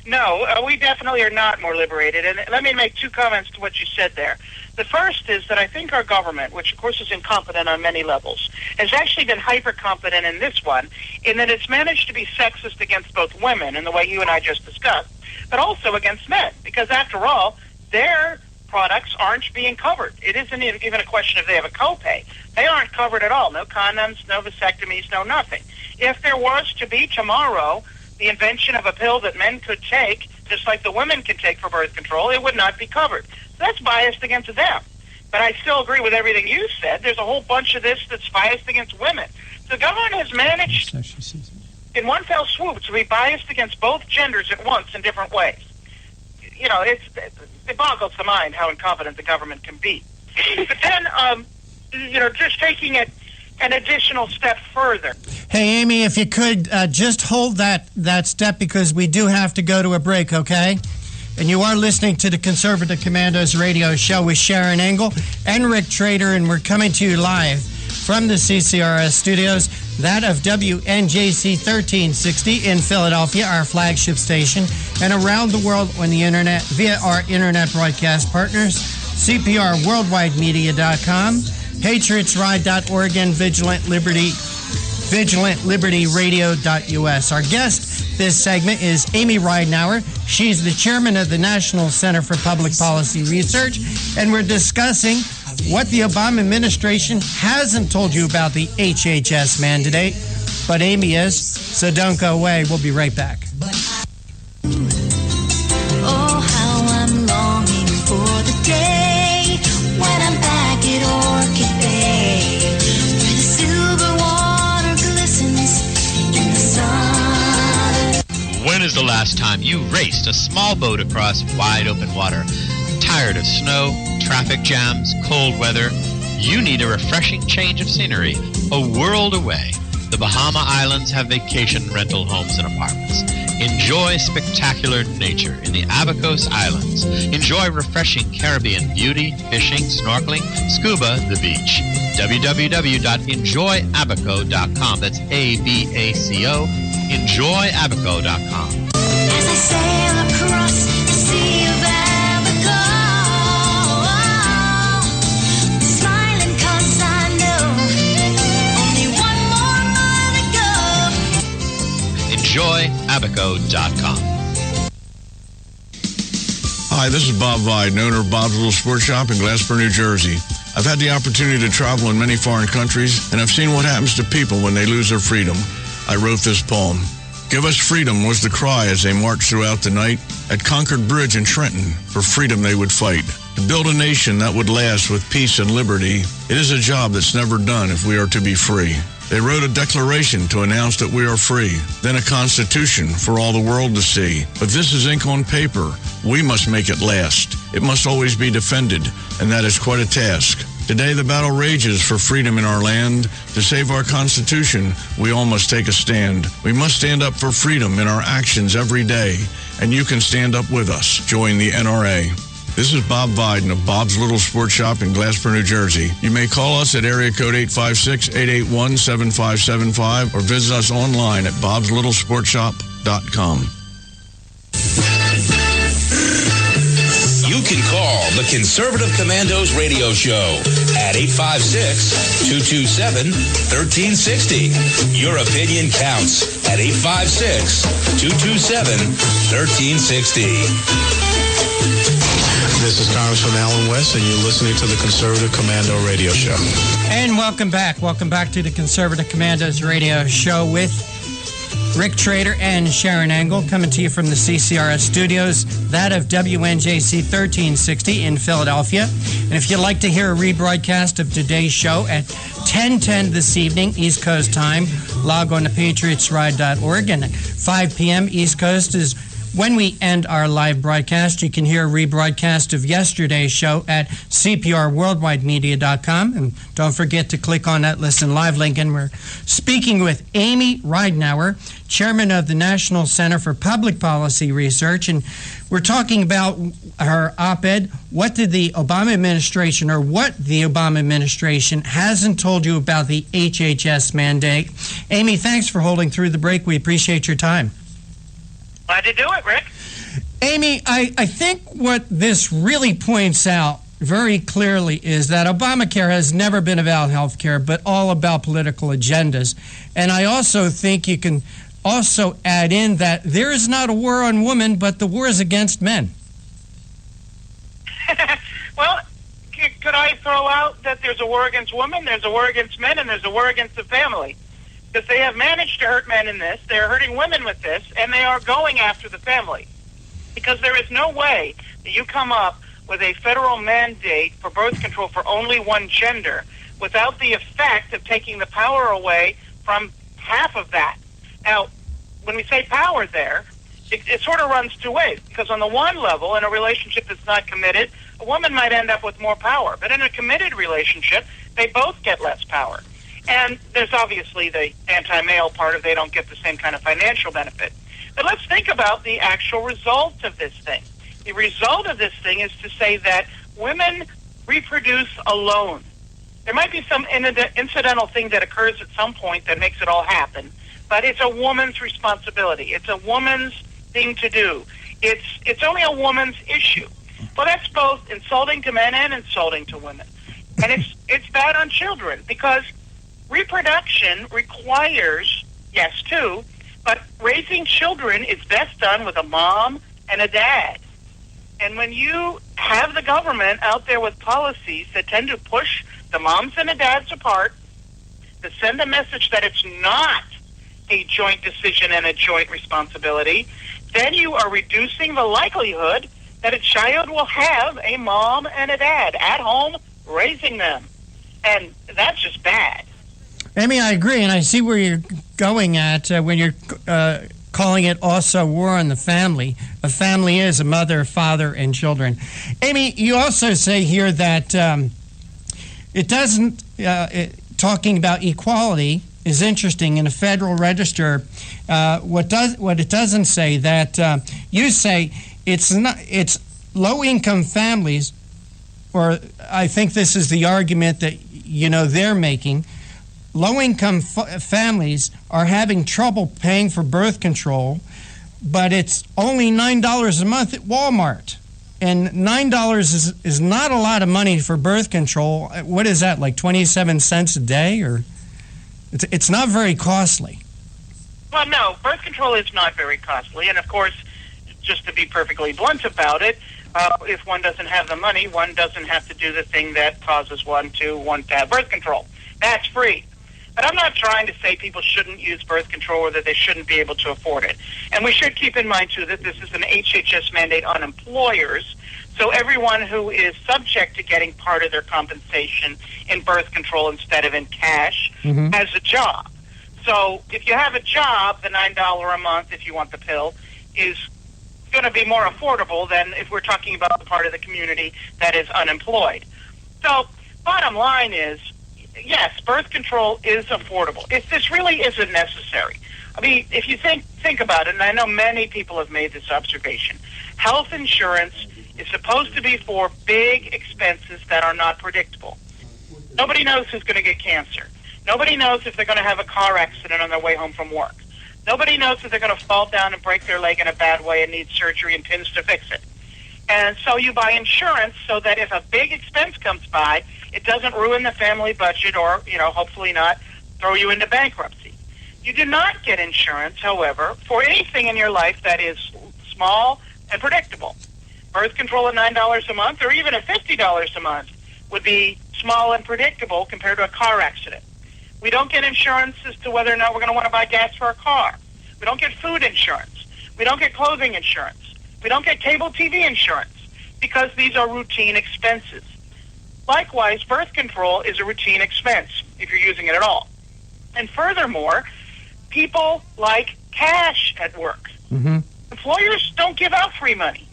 No, we definitely are not more liberated. And let me make two comments to what you said there. The first is that I think our government, which of course is incompetent on many levels, has actually been hyper-competent in this one, in that it's managed to be sexist against both women, in the way you and I just discussed, but also against men, because after all, their products aren't being covered. It isn't even a question if they have a copay. They aren't covered at all. No condoms, no vasectomies, no nothing. If there was to be tomorrow the invention of a pill that men could take, just like the women can take for birth control, it would not be covered. So that's biased against them. But I still agree with everything you said. There's a whole bunch of this that's biased against women. The government has managed, in one fell swoop, to be biased against both genders at once in different ways. You know, it boggles the mind how incompetent the government can be. But then, just taking it an additional step further. Hey, Amy, if you could just hold that step, because we do have to go to a break, okay? And you are listening to the Conservative Commandos radio show with Sharon Engel and Rick Trader, and we're coming to you live from the CCRS studios, that of WNJC 1360 in Philadelphia, our flagship station, and around the world on the internet via our internet broadcast partners, CPRWorldwideMedia.com, PatriotsRide.org, and VigilantLibertyRadio.us. Our guest this segment is Amy Ridenour. She's the chairman of the National Center for Public Policy Research, and we're discussing what the Obama administration hasn't told you about the HHS mandate, but Amy is, so don't go away. We'll be right back. Oh, how I'm longing for the day when I'm back at Orchid Bay, where the silver water glistens in the sun. When is the last time you raced a small boat across wide open water? Tired of snow, traffic jams, cold weather? You need a refreshing change of scenery, a world away. The Bahama Islands have vacation rental homes and apartments. Enjoy spectacular nature in the Abacos Islands. Enjoy refreshing Caribbean beauty, fishing, snorkeling, scuba, the beach. www.enjoyabaco.com. That's ABACO. Enjoyabaco.com. As I sail across the sea of Abaco, smiling 'cause I know only one more mile to go. Enjoyabaco.com. Hi, this is Bob Vide, owner of Bob's Little Sports Shop in Glassboro, New Jersey. I've had the opportunity to travel in many foreign countries, and I've seen what happens to people when they lose their freedom. I wrote this poem. Give us freedom was the cry as they marched throughout the night. At Concord Bridge in Trenton, for freedom they would fight. To build a nation that would last with peace and liberty, it is a job that's never done if we are to be free. They wrote a declaration to announce that we are free, then a constitution for all the world to see. But this is ink on paper. We must make it last. It must always be defended, and that is quite a task. Today the battle rages for freedom in our land. To save our Constitution, we all must take a stand. We must stand up for freedom in our actions every day, and you can stand up with us. Join the NRA. This is Bob Viden of Bob's Little Sports Shop in Glassboro, New Jersey. You may call us at area code 856-881-7575 or visit us online at bobslittle.sportshop.com. You can call the Conservative Commandos radio show at 856-227-1360. Your opinion counts at 856-227-1360. This is Congressman Alan West, and you're listening to the Conservative Commando Radio Show. And welcome back. Welcome back to the Conservative Commandos Radio Show with Rick Trader and Sharon Engel, coming to you from the CCRS studios, that of WNJC 1360 in Philadelphia. And if you'd like to hear a rebroadcast of today's show at 10:10 this evening, East Coast time, log on to patriotsride.org. And at 5 p.m. East Coast is when we end our live broadcast. You can hear a rebroadcast of yesterday's show at CPRWorldwideMedia.com. And don't forget to click on that Listen Live link. And we're speaking with Amy Ridenour, chairman of the National Center for Public Policy Research. And we're talking about her op-ed, what the Obama administration hasn't told you about the HHS mandate. Amy, thanks for holding through the break. We appreciate your time. Glad to do it, Rick. Amy, I think what this really points out very clearly is that Obamacare has never been about health care, but all about political agendas. And I also think you can also add in that there is not a war on women, but the war is against men. Well, could I throw out that there's a war against women, there's a war against men, and there's a war against the family? Because they have managed to hurt men in this, they're hurting women with this, and they are going after the family. Because there is no way that you come up with a federal mandate for birth control for only one gender without the effect of taking the power away from half of that. Now, when we say power there, it sort of runs two ways. Because on the one level, in a relationship that's not committed, a woman might end up with more power. But in a committed relationship, they both get less power. And there's obviously the anti-male part of they don't get the same kind of financial benefit. But let's think about the actual result of this thing. The result of this thing is to say that women reproduce alone. There might be some incidental thing that occurs at some point that makes it all happen, but it's a woman's responsibility. It's a woman's thing to do. It's only a woman's issue. Well, that's both insulting to men and insulting to women. And it's bad on children because reproduction requires, yes, too, but raising children is best done with a mom and a dad. And when you have the government out there with policies that tend to push the moms and the dads apart, to send a message that it's not a joint decision and a joint responsibility, then you are reducing the likelihood that a child will have a mom and a dad at home raising them. And that's just bad. Amy, I agree, and I see where you're going at when you're calling it also war on the family. A family is a mother, father, and children. Amy, you also say here that it doesn't, talking about equality is interesting. In a Federal Register, what it doesn't say, that you say it's low-income families, or I think this is the argument that, they're making. Low-income families are having trouble paying for birth control, but it's only $9 a month at Walmart. And $9 is not a lot of money for birth control. What is that, like 27 cents a day? Or it's not very costly. Well, no, birth control is not very costly. And, of course, just to be perfectly blunt about it, if one doesn't have the money, one doesn't have to do the thing that causes one to want to have birth control. That's free. But I'm not trying to say people shouldn't use birth control or that they shouldn't be able to afford it. And we should keep in mind, too, that this is an HHS mandate on employers. So everyone who is subject to getting part of their compensation in birth control instead of in cash has a job. So if you have a job, the $9 a month, if you want the pill, is going to be more affordable than if we're talking about the part of the community that is unemployed. So bottom line is, yes, birth control is affordable. If this really isn't necessary. I mean, if you think about it, and I know many people have made this observation, health insurance is supposed to be for big expenses that are not predictable. Nobody knows who's going to get cancer. Nobody knows if they're going to have a car accident on their way home from work. Nobody knows if they're going to fall down and break their leg in a bad way and need surgery and pins to fix it. And so you buy insurance so that if a big expense comes by, it doesn't ruin the family budget or, hopefully not throw you into bankruptcy. You do not get insurance, however, for anything in your life that is small and predictable. Birth control at $9 a month or even at $50 a month would be small and predictable compared to a car accident. We don't get insurance as to whether or not we're going to want to buy gas for a car. We don't get food insurance. We don't get clothing insurance. We don't get cable TV insurance because these are routine expenses. Likewise, birth control is a routine expense if you're using it at all. And furthermore, people like cash at work. Employers don't give out free money.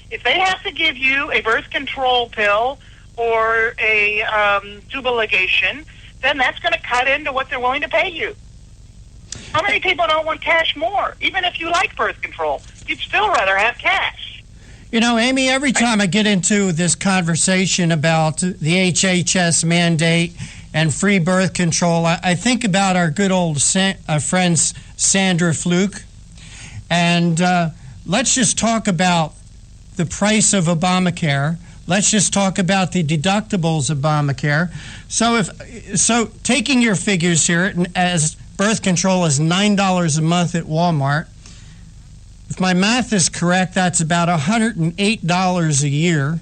If they have to give you a birth control pill or a tubal ligation, then that's going to cut into what they're willing to pay you. How many people don't want cash more? Even if you like birth control, you'd still rather have cash. Amy, every time I get into this conversation about the HHS mandate and free birth control, I think about our good old friend Sandra Fluke. And let's just talk about the price of Obamacare. Let's just talk about the deductibles of Obamacare. So taking your figures here, as birth control is $9 a month at Walmart, if my math is correct, that's about $108 a year.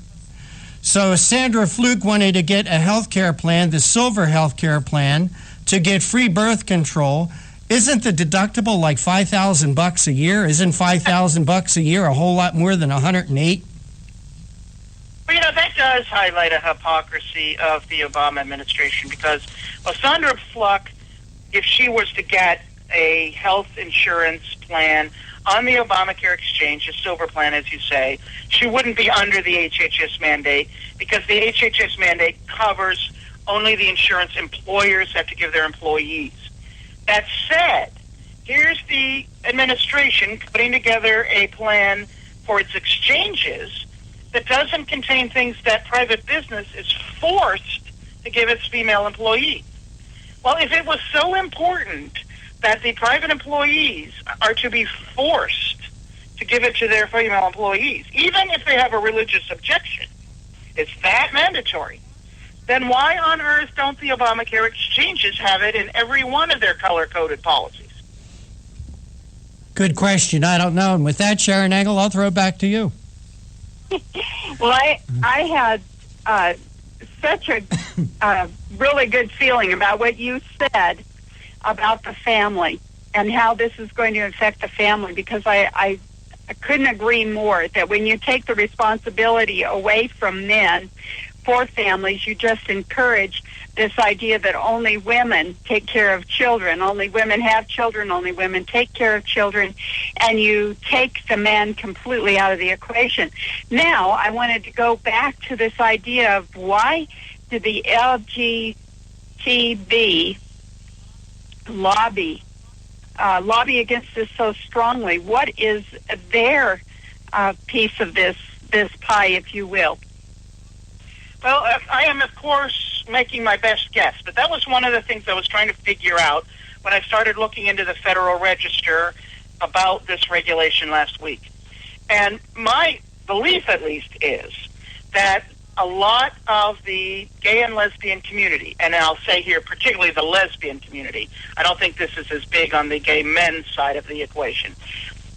So if Sandra Fluke wanted to get a health care plan, the Silver health care plan, to get free birth control, Isn't the deductible like $5,000 a year? Isn't $5,000 a year a whole lot more than 108? Well, that does highlight a hypocrisy of the Obama administration, because Sandra Fluck, if she was to get a health insurance plan on the Obamacare exchange, a silver plan, as you say, she wouldn't be under the HHS mandate, because the HHS mandate covers only the insurance employers have to give their employees. That said, here's the administration putting together a plan for its exchanges that doesn't contain things that private business is forced to give its female employees. Well, if it was so important that the private employees are to be forced to give it to their female employees, even if they have a religious objection, it's that mandatory, then why on earth don't the Obamacare exchanges have it in every one of their color-coded policies? Good question. I don't know. And with that, Sharon Engel, I'll throw it back to you. Well, I had such a really good feeling about what you said about the family and how this is going to affect the family, because I couldn't agree more that when you take the responsibility away from men for families, you just encourage this idea that only women take care of children, only women have children, only women take care of children, and you take the men completely out of the equation. Now, I wanted to go back to this idea of why did the LGTB lobby against this so strongly? What is their piece of this pie, if you will? Well, I am, of course, making my best guess, but that was one of the things I was trying to figure out when I started looking into the Federal Register about this regulation last week. And my belief, at least, is that a lot of the gay and lesbian community, and I'll say here particularly the lesbian community, I don't think this is as big on the gay men's side of the equation.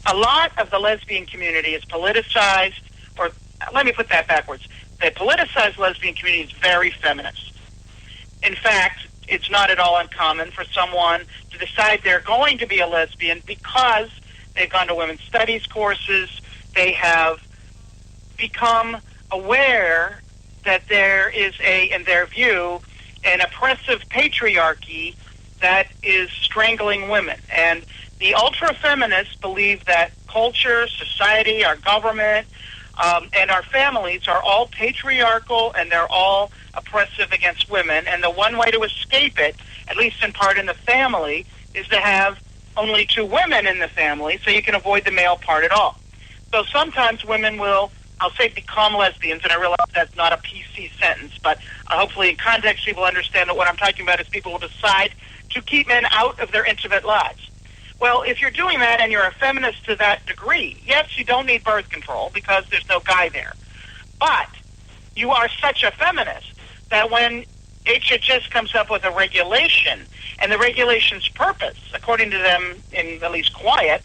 A lot of the lesbian community is politicized, or let me put that backwards. The politicized lesbian community is very feminist. In fact, it's not at all uncommon for someone to decide they're going to be a lesbian because they've gone to women's studies courses, they have become aware that there is in their view, an oppressive patriarchy that is strangling women. And the ultra-feminists believe that culture, society, our government, and our families are all patriarchal, and they're all oppressive against women. And the one way to escape it, at least in part in the family, is to have only two women in the family so you can avoid the male part at all. So sometimes women will, I'll say, become lesbians, and I realize that's not a PC sentence, but hopefully in context people understand that what I'm talking about is people will decide to keep men out of their intimate lives. Well, if you're doing that and you're a feminist to that degree, yes, you don't need birth control because there's no guy there. But you are such a feminist that when HHS comes up with a regulation, and the regulation's purpose, according to them, in at least quiet,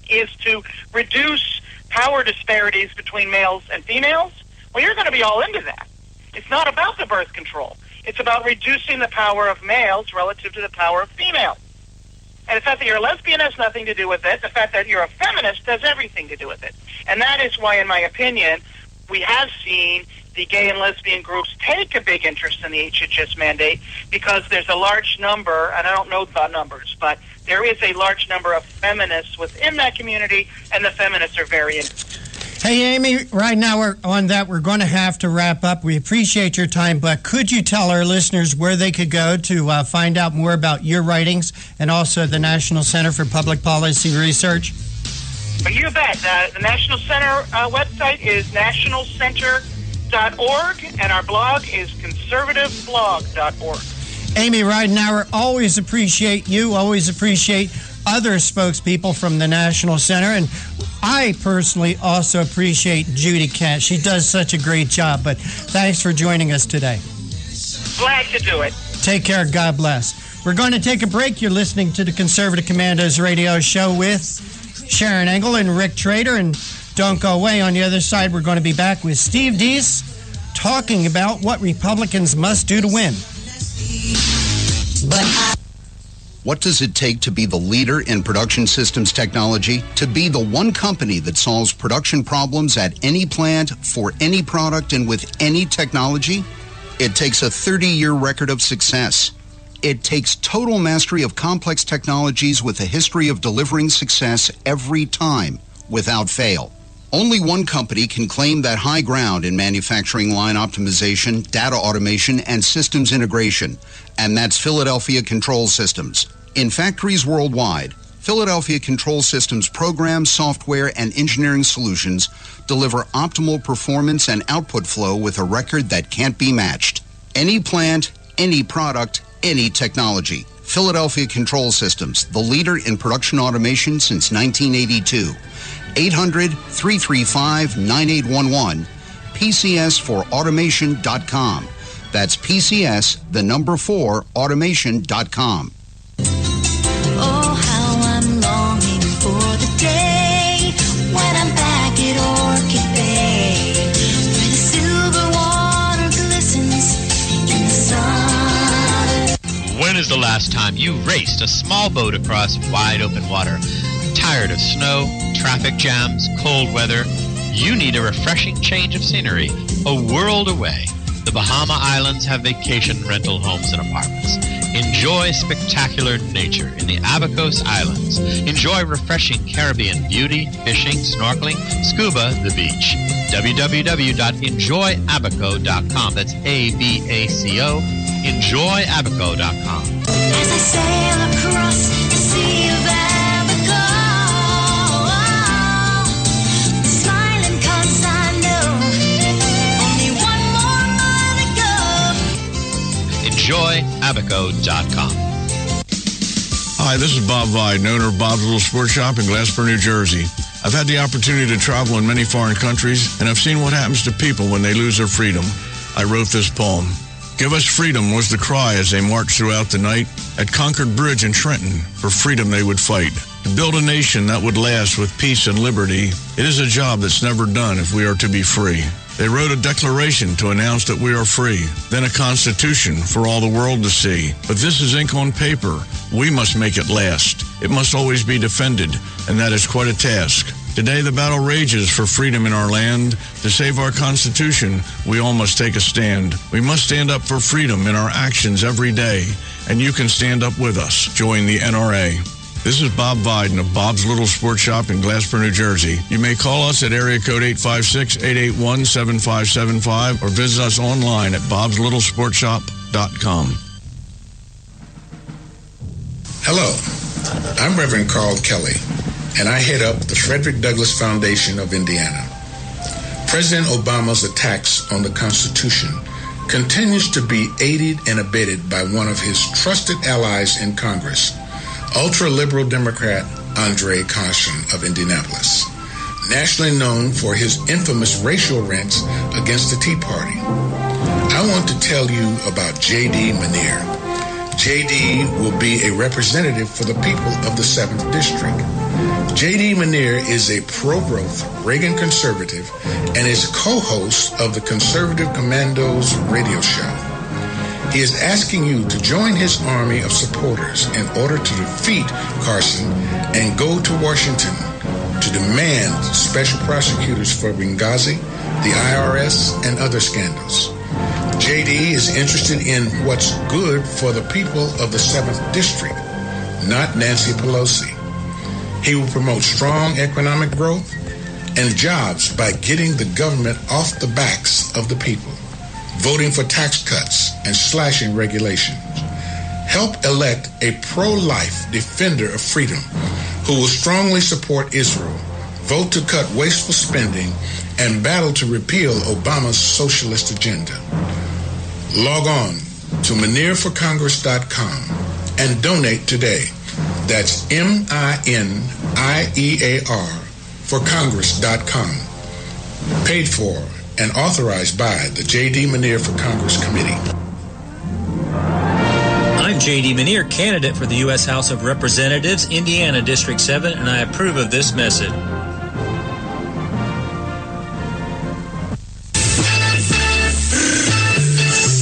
is to reduce power disparities between males and females, well, you're going to be all into that. It's not about the birth control. It's about reducing the power of males relative to the power of females. And the fact that you're a lesbian has nothing to do with it. The fact that you're a feminist has everything to do with it. And that is why, in my opinion, we have seen the gay and lesbian groups take a big interest in the HHS mandate, because there's a large number, and I don't know the numbers, but there is a large number of feminists within that community, and the feminists are very interested. Hey, Amy, right now we're going to have to wrap up. We appreciate your time, but could you tell our listeners where they could go to find out more about your writings and also the National Center for Public Policy Research? Well, you bet. The National Center website is nationalcenter.org, and our blog is conservativeblog.org. Amy Ridenour, always appreciate you, always appreciate other spokespeople from the National Center, and I personally also appreciate Judy Kent. She does such a great job, but thanks for joining us today. Glad to do it. Take care. God bless. We're going to take a break. You're listening to the Conservative Commandos radio show with Sharon Engel and Rick Trader, and don't go away. On the other side, we're going to be back with Steve Deese talking about what Republicans must do to win. What does it take to be the leader in production systems technology? To be the one company that solves production problems at any plant, for any product, and with any technology? It takes a 30-year record of success. It takes total mastery of complex technologies with a history of delivering success every time, without fail. Only one company can claim that high ground in manufacturing line optimization, data automation, and systems integration, and that's Philadelphia Control Systems. In factories worldwide, Philadelphia Control Systems programs, software, and engineering solutions deliver optimal performance and output flow with a record that can't be matched. Any plant, any product, any technology. Philadelphia Control Systems, the leader in production automation since 1982. 800-335-9811, PCS4automation.com. That's PCS, the number 4, automation.com. Oh, how I'm longing for the day when I'm back at Orchid Bay, where the silver water glistens in the sun. When is the last time you raced a small boat across wide open water? Tired of snow, traffic jams, cold weather? You need a refreshing change of scenery, a world away. The Bahama Islands have vacation rental homes and apartments. Enjoy spectacular nature in the Abacos Islands. Enjoy refreshing Caribbean beauty, fishing, snorkeling, scuba, the beach. www.enjoyabaco.com. That's ABACO. Enjoyabaco.com. As I sail across the sea of Abaco, smiling 'cause I know only one more mile to go. Enjoyabaco.com. Hi, this is Bob Viden, owner of Bob's Little Sports Shop in Glasper, New Jersey. I've had the opportunity to travel in many foreign countries, and I've seen what happens to people when they lose their freedom. I wrote this poem. Give us freedom was the cry as they marched throughout the night. At Concord Bridge in Trenton, for freedom they would fight. To build a nation that would last with peace and liberty, it is a job that's never done if we are to be free. They wrote a declaration to announce that we are free, then a constitution for all the world to see. But this is ink on paper. We must make it last. It must always be defended, and that is quite a task. Today, the battle rages for freedom in our land. To save our Constitution, we all must take a stand. We must stand up for freedom in our actions every day, and you can stand up with us. Join the NRA. This is Bob Viden of Bob's Little Sports Shop in Glasper, New Jersey. You may call us at area code 856-881-7575 or visit us online at bobslittlesportshop.com. Hello, I'm Reverend Carl Kelly, and I head up the Frederick Douglass Foundation of Indiana. President Obama's attacks on the Constitution continues to be aided and abetted by one of his trusted allies in Congress, ultra-liberal Democrat Andre Carson of Indianapolis, nationally known for his infamous racial rants against the Tea Party. I want to tell you about J.D. Manier. J.D. will be a representative for the people of the 7th District. J.D. Manier is a pro-growth Reagan conservative and is co-host of the conservative Commandos Radio show. He is asking you to join his army of supporters in order to defeat Carson and go to Washington to demand special prosecutors for Benghazi, the IRS, and other scandals. J.D. is interested in what's good for the people of the 7th District, not Nancy Pelosi. He will promote strong economic growth and jobs by getting the government off the backs of the people, voting for tax cuts and slashing regulations. Help elect a pro-life defender of freedom who will strongly support Israel, vote to cut wasteful spending, and battle to repeal Obama's socialist agenda. Log on to ManierForCongress.com and donate today. That's MINIEAR for Congress.com. Paid for and authorized by the J.D. Manier for Congress Committee. I'm J.D. Manier, candidate for the U.S. House of Representatives, Indiana District 7, and I approve of this message.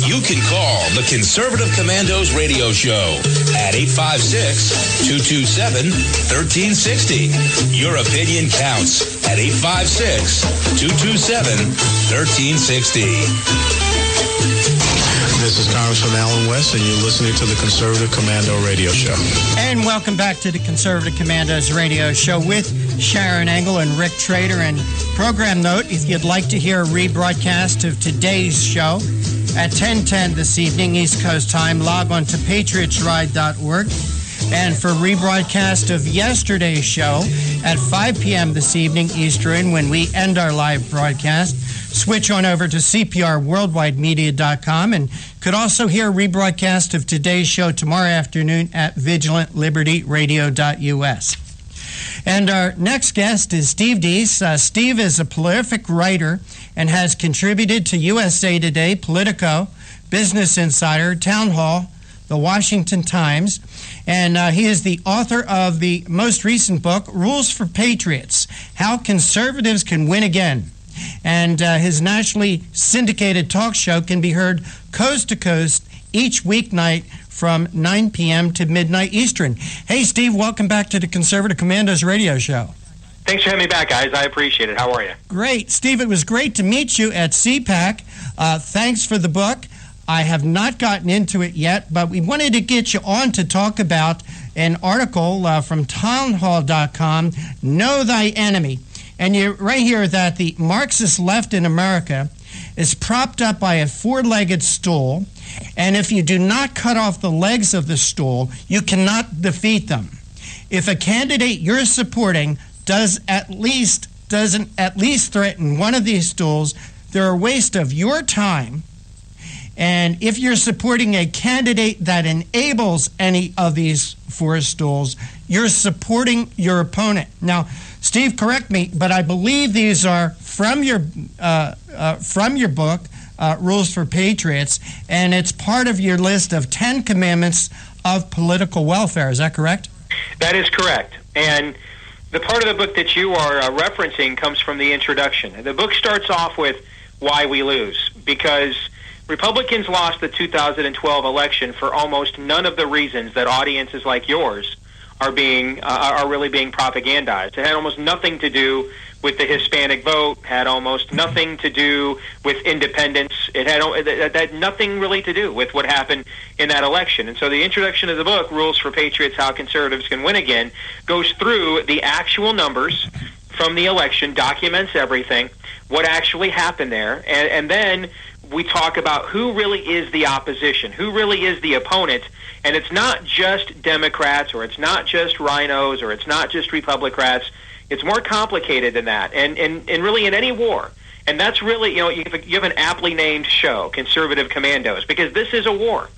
You can call the Conservative Commandos radio show at 856-227-1360. Your opinion counts at 856-227-1360. This is Congressman Alan West, and you're listening to the Conservative Commando Radio Show. And welcome back to the Conservative Commandos Radio Show with Sharon Engel and Rick Trader. And program note, if you'd like to hear a rebroadcast of today's show at 10:10 this evening, East Coast time, log on to patriotsride.org. And for rebroadcast of yesterday's show at 5 p.m. this evening Eastern, when we end our live broadcast, switch on over to CPRWorldwideMedia.com, and could also hear a rebroadcast of today's show tomorrow afternoon at VigilantLibertyRadio.us. And our next guest is Steve Deese. Steve is a prolific writer and has contributed to USA Today, Politico, Business Insider, Town Hall, The Washington Times, and he is the author of the most recent book, Rules for Patriots, How Conservatives Can Win Again. And his nationally syndicated talk show can be heard coast to coast each weeknight from 9 p.m. to midnight Eastern. Hey, Steve, welcome back to the Conservative Commandos Radio Show. Thanks for having me back, guys. I appreciate it. How are you? Great. Steve, it was great to meet you at CPAC. Thanks for the book. I have not gotten into it yet, but we wanted to get you on to talk about an article from townhall.com, Know Thy Enemy. And you right here that the Marxist left in America is propped up by a four-legged stool, and if you do not cut off the legs of the stool, you cannot defeat them. If a candidate you're supporting doesn't at least threaten one of these stools, they're a waste of your time. And if you're supporting a candidate that enables any of these four stools, you're supporting your opponent. Now, Steve, correct me, but I believe these are from your book, Rules for Patriots, and it's part of your list of 10 commandments of political welfare. Is that correct? That is correct. And the part of the book that you are referencing comes from the introduction. The book starts off with why we lose, because Republicans lost the 2012 election for almost none of the reasons that audiences like yours are really being propagandized. It had almost nothing to do with the Hispanic vote, had almost nothing to do with independence. It had nothing really to do with what happened in that election. And so the introduction of the book, Rules for Patriots, How Conservatives Can Win Again, goes through the actual numbers from the election, documents everything, what actually happened there, and then we talk about who really is the opposition, who really is the opponent. And it's not just Democrats, or it's not just rhinos, or it's not just Republicrats. It's more complicated than that. And really in any war. And that's really, you have an aptly named show, Conservative Commandos, because this is a war.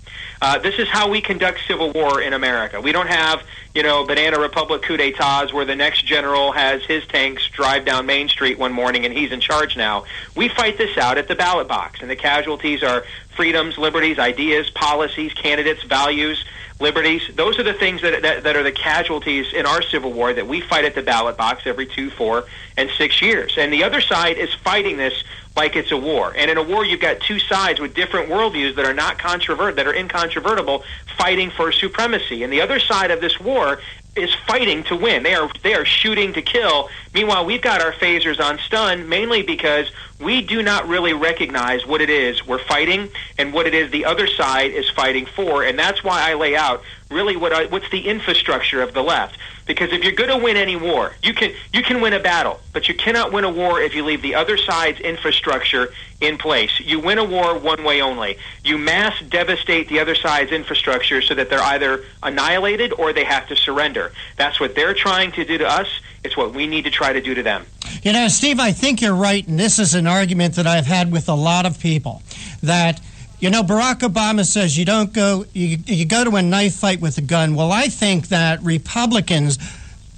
This is how we conduct civil war in America. We don't have, banana republic coup d'etats where the next general has his tanks drive down Main Street one morning and he's in charge now. We fight this out at the ballot box, and the casualties are freedoms, liberties, ideas, policies, candidates, values, liberties. Those are the things that are the casualties in our civil war that we fight at the ballot box every 2, 4, and 6 years. And the other side is fighting this like it's a war. And in a war, you've got two sides with different worldviews that are that are incontrovertible, fighting for supremacy. And the other side of this war is fighting to win. They are shooting to kill. Meanwhile, we've got our phasers on stun, mainly because we do not really recognize what it is we're fighting and what it is the other side is fighting for. And that's why I lay out really what's the infrastructure of the left. Because if you're going to win any war, you can win a battle, but you cannot win a war if you leave the other side's infrastructure in place. You win a war one way only. You mass devastate the other side's infrastructure so that they're either annihilated or they have to surrender. That's what they're trying to do to us. It's what we need to try to do to them. Steve, I think you're right, and this is an argument that I've had with a lot of people, that Barack Obama says you go to a knife fight with a gun. Well, I think that Republicans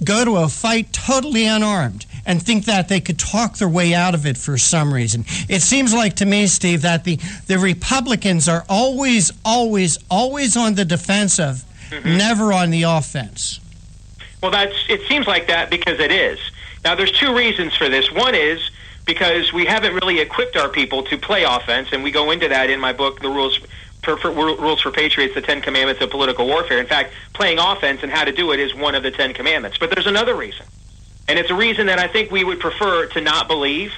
go to a fight totally unarmed and think that they could talk their way out of it for some reason. It seems like to me, Steve, that the Republicans are always on the defensive, never on the offense. Well, it seems like that because it is. Now, there's two reasons for this. One is because we haven't really equipped our people to play offense, and we go into that in my book, The Rules for Patriots, the 10 Commandments of Political Warfare. In fact, playing offense and how to do it is one of the 10 Commandments. But there's another reason, and it's a reason that I think we would prefer to not believe.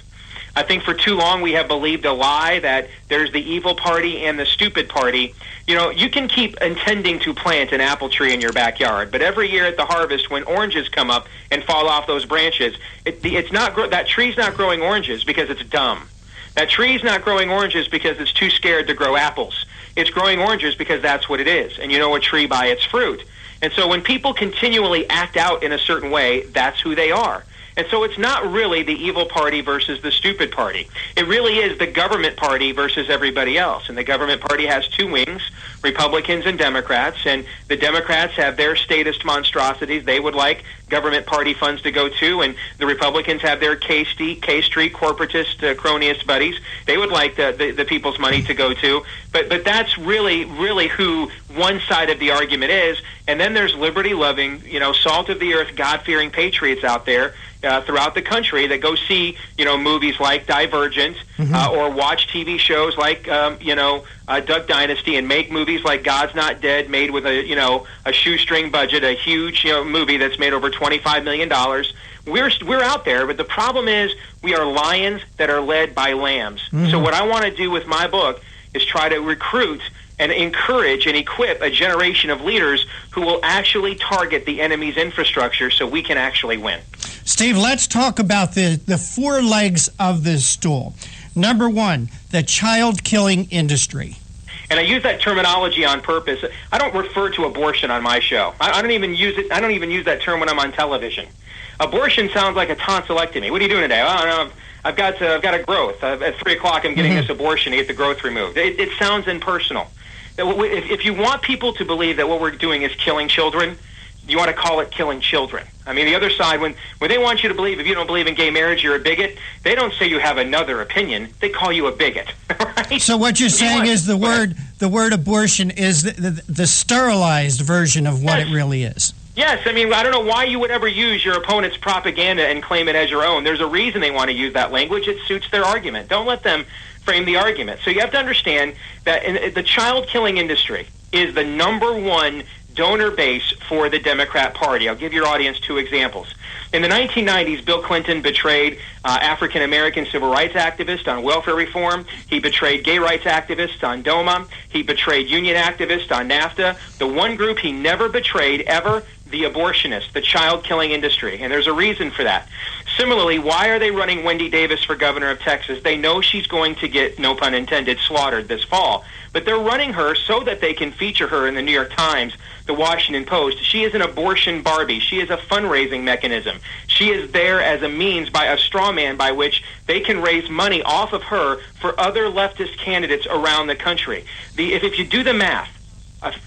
I think for too long we have believed a lie that there's the evil party and the stupid party. You know, you can keep intending to plant an apple tree in your backyard, but every year at the harvest when oranges come up and fall off those branches, that tree's not growing oranges because it's dumb. That tree's not growing oranges because it's too scared to grow apples. It's growing oranges because that's what it is, and you know a tree by its fruit. And so when people continually act out in a certain way, that's who they are. And so it's not really the evil party versus the stupid party. It really is the government party versus everybody else. And the government party has two wings, Republicans and Democrats. And the Democrats have their statist monstrosities they would like government party funds to go to. And the Republicans have their K Street corporatist, cronyist buddies. They would like the people's money to go to. But that's really who one side of the argument is. And then there's liberty-loving, salt of the earth, God-fearing patriots out there throughout the country that go see, movies like Divergent or watch TV shows like, Duck Dynasty, and make movies like God's Not Dead, made with a shoestring budget, a huge movie that's made over $25 million. We're out there, but the problem is we are lions that are led by lambs. So what I want to do with my book is try to recruit and encourage and equip a generation of leaders who will actually target the enemy's infrastructure so we can actually win. Steve, let's talk about the four legs of this stool. Number one, the child-killing industry. And I use that terminology on purpose. I don't refer to abortion on my show. I don't even use it. I don't even use that term when I'm on television. Abortion sounds like a tonsillectomy. What are you doing today? Oh, no, I've got a growth. At 3 o'clock, I'm getting this abortion to get the growth removed. It sounds impersonal. If you want people to believe that what we're doing is killing children, you want to call it killing children. I mean, the other side, when they want you to believe, if you don't believe in gay marriage, you're a bigot, they don't say you have another opinion. They call you a bigot. Right? So what you're saying is the word abortion is the sterilized version of what it really is. Yes, I mean, I don't know why you would ever use your opponent's propaganda and claim it as your own. There's a reason they want to use that language. It suits their argument. Don't let them frame the argument. So you have to understand that the child-killing industry is the number one donor base for the Democrat Party. I'll give your audience two examples. In the 1990s, Bill Clinton betrayed African-American civil rights activists on welfare reform. He betrayed gay rights activists on DOMA. He betrayed union activists on NAFTA. The one group he never betrayed ever, the abortionists, the child-killing industry. And there's a reason for that. Similarly, why are they running Wendy Davis for governor of Texas? They know she's going to get, no pun intended, slaughtered this fall. But they're running her so that they can feature her in the New York Times, the Washington Post. She is an abortion Barbie. She is a fundraising mechanism. She is there as a means, by a straw man, by which they can raise money off of her for other leftist candidates around the country. If you do the math,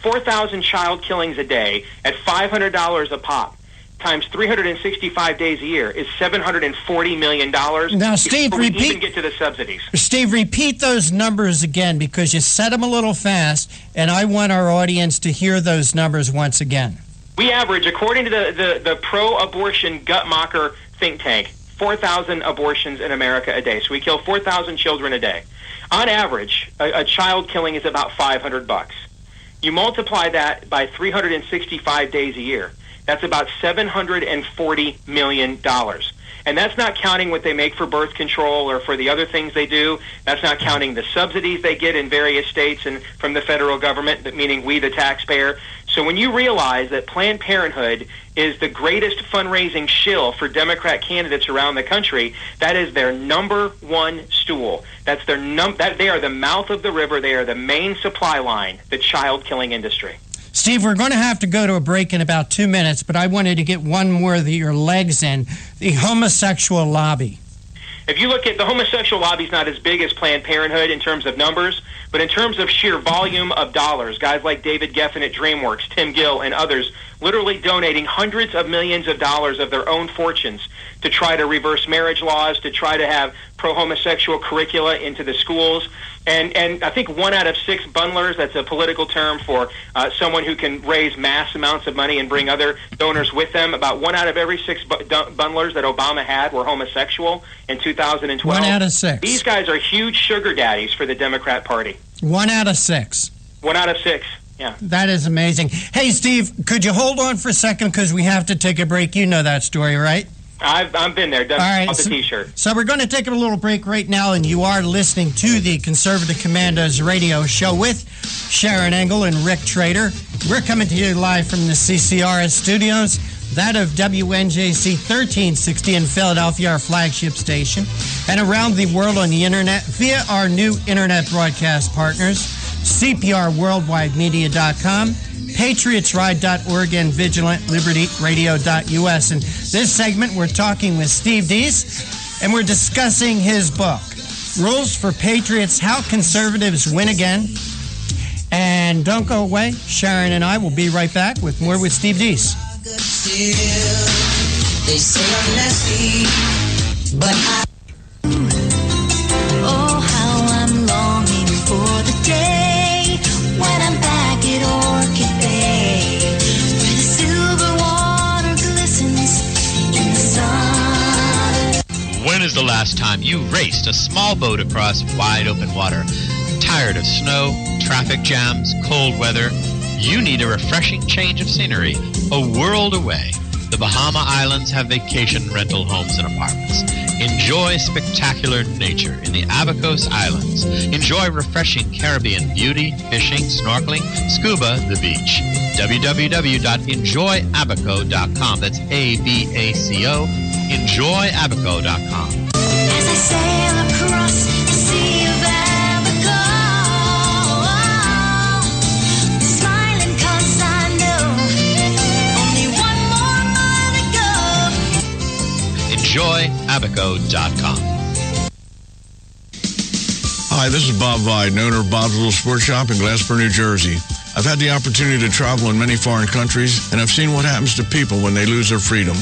4,000 child killings a day at $500 a pop times 365 days a year is $740 million. Now, Steve, before we even get to the subsidies. Steve, repeat those numbers again, because you said them a little fast, and I want our audience to hear those numbers once again. We average, according to the pro-abortion Guttmacher think tank, 4,000 abortions in America a day. So we kill 4,000 children a day. On average, a child killing is about $500. You multiply that by 365 days a year. That's about $740 million. And that's not counting what they make for birth control or for the other things they do. That's not counting the subsidies they get in various states and from the federal government, meaning we, the taxpayer. So when you realize that Planned Parenthood is the greatest fundraising shill for Democrat candidates around the country, that is their number one stool. That's their they are the mouth of the river. They are the main supply line, the child-killing industry. Steve, we're going to have to go to a break in about 2 minutes, but I wanted to get one more of your legs in, the homosexual lobby. If you look at the homosexual lobby, is not as big as Planned Parenthood in terms of numbers, but in terms of sheer volume of dollars, guys like David Geffen at DreamWorks, Tim Gill, and others literally donating hundreds of millions of dollars of their own fortunes to try to reverse marriage laws, to try to have pro-homosexual curricula into the schools. And I think 1 out of 6 bundlers, that's a political term for someone who can raise mass amounts of money and bring other donors with them. About 1 out of every 6 bundlers that Obama had were homosexual in 2012. 1 out of 6. These guys are huge sugar daddies for the Democrat Party. 1 out of 6. 1 out of 6. Yeah. That is amazing. Hey, Steve, could you hold on for a second because we have to take a break? You know that story, right? I've been there, done All right, off the T-shirt. So we're going to take a little break right now, and you are listening to the Conservative Commandos radio show with Sharon Engel and Rick Trader. We're coming to you live from the CCRS studios, that of WNJC 1360 in Philadelphia, our flagship station, and around the world on the internet via our new internet broadcast partners, CPRWorldwideMedia.com, PatriotsRide.org, and VigilantLibertyRadio.us. And this segment, we're talking with Steve Deese, and we're discussing his book, Rules for Patriots, How Conservatives Win Again. And don't go away. Sharon and I will be right back with more with Steve Deese. They say I'm nasty, but oh, how I'm longing for the day when I'm back at Orchid Bay, where the silver water glistens in the sun. When is the last time you raced a small boat across wide open water? Tired of snow, traffic jams, cold weather? You need a refreshing change of scenery, a world away. The Bahama Islands have vacation rental homes and apartments. Enjoy spectacular nature in the Abacos Islands. Enjoy refreshing Caribbean beauty, fishing, snorkeling, scuba, the beach. www.enjoyabaco.com. That's ABACO. Enjoyabaco.com. As I sail across the sea of Abaco, smiling 'cause I know only one more mile to go. Enjoyabaco.com. Hi, this is Bob Viden, owner of Bob's Little Sports Shop in Glassboro, New Jersey. I've had the opportunity to travel in many foreign countries, and I've seen what happens to people when they lose their freedom.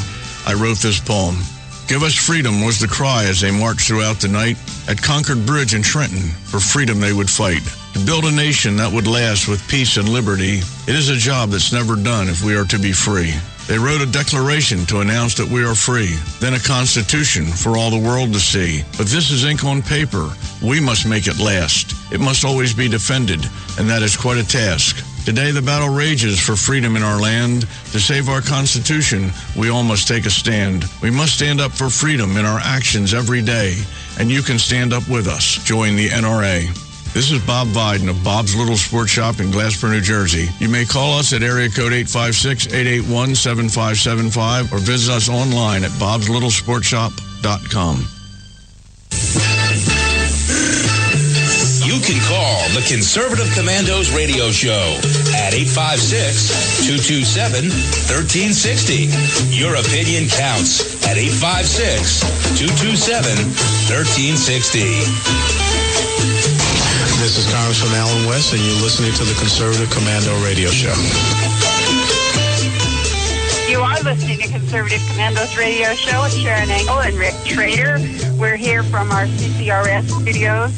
I wrote this poem. Give us freedom was the cry as they marched throughout the night. At Concord Bridge in Trenton, for freedom they would fight. To build a nation that would last with peace and liberty, it is a job that's never done if we are to be free. They wrote a declaration to announce that we are free, then a constitution for all the world to see. But this is ink on paper. We must make it last. It must always be defended, and that is quite a task. Today the battle rages for freedom in our land. To save our Constitution, we all must take a stand. We must stand up for freedom in our actions every day, and you can stand up with us. Join the NRA. This is Bob Viden of Bob's Little Sports Shop in Glassboro, New Jersey. You may call us at area code 856-881-7575 or visit us online at bobslittle.sportshop.com. You can call the Conservative Commandos radio show at 856-227-1360. Your opinion counts at 856-227-1360. This is Congressman Alan West, and you're listening to the Conservative Commando radio show. You are listening to Conservative Commandos radio show with Sharon Engel and Rick Trader. We're here from our CCRS studios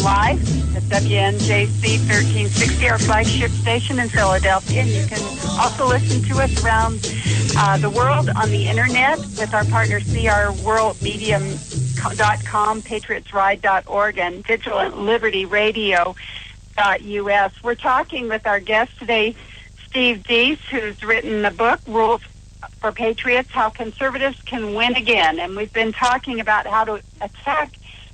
live at WNJC 1360, our flagship station in Philadelphia. And you can also listen to us around the world on the internet with our partner CRWorldMedia.com, PatriotsRide.org, and VigilantLibertyRadio.us. We're talking with our guest today, Steve Deese, who's written the book, Rules for Patriots, How Conservatives Can Win Again. And we've been talking about how to attack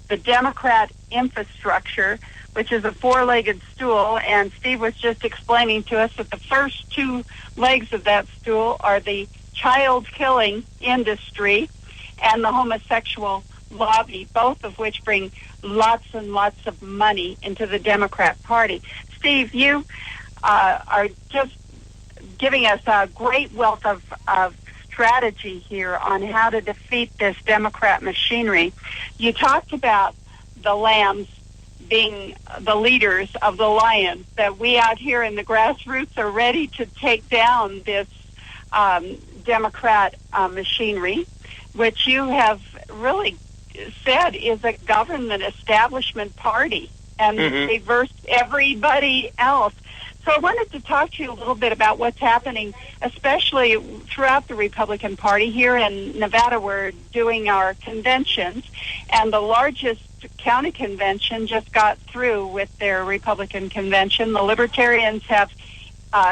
the Democrat infrastructure, which is a four-legged stool. And Steve was just explaining to us that the first two legs of that stool are the child-killing industry and the homosexual lobby, both of which bring lots and lots of money into the Democrat Party. Steve, you are just giving us a great wealth of strategy here on how to defeat this Democrat machinery. You talked about the lambs being the leaders of the lions, that we out here in the grassroots are ready to take down this Democrat machinery, which you have really said is a government establishment party, and they versed everybody else. So I wanted to talk to you a little bit about what's happening, especially throughout the Republican Party. Here in Nevada, we're doing our conventions, and the largest county convention just got through with their Republican convention. The Libertarians have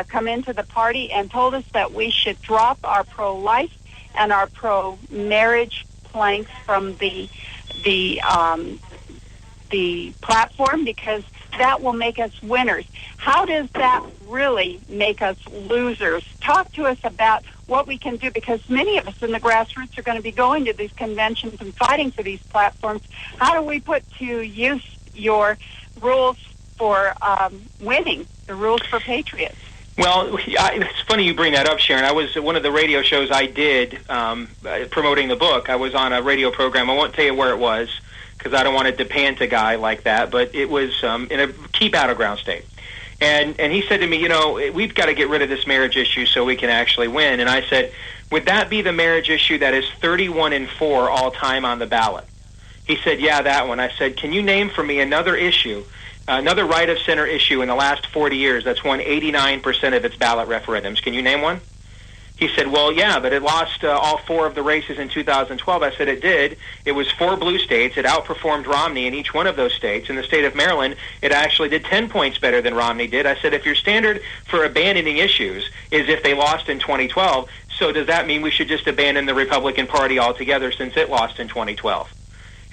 come into the party and told us that we should drop our pro-life and our pro-marriage planks from the platform, because that will make us winners. How does that really make us losers? Talk to us about what we can do, because many of us in the grassroots are going to be going to these conventions and fighting for these platforms. How do we put to use your rules for winning, the rules for patriots? Well, it's funny you bring that up, Sharon. I was at one of the radio shows I did promoting the book. I was on a radio program. I won't tell you where it was because I don't want to depant a guy like that, but it was in a key battleground state. And he said to me, you know, we've got to get rid of this marriage issue so we can actually win. And I said, would that be the marriage issue that is 31-4 all time on the ballot? He said, yeah, that one. I said, can you name for me another issue, another right-of-center issue in the last 40 years that's won 89% of its ballot referendums? Can you name one? He said, well, yeah, but it lost all 4 of the races in 2012. I said it did. It was 4 blue states. It outperformed Romney in each one of those states. In the state of Maryland, it actually did 10 points better than Romney did. I said, if your standard for abandoning issues is if they lost in 2012, so does that mean we should just abandon the Republican Party altogether since it lost in 2012?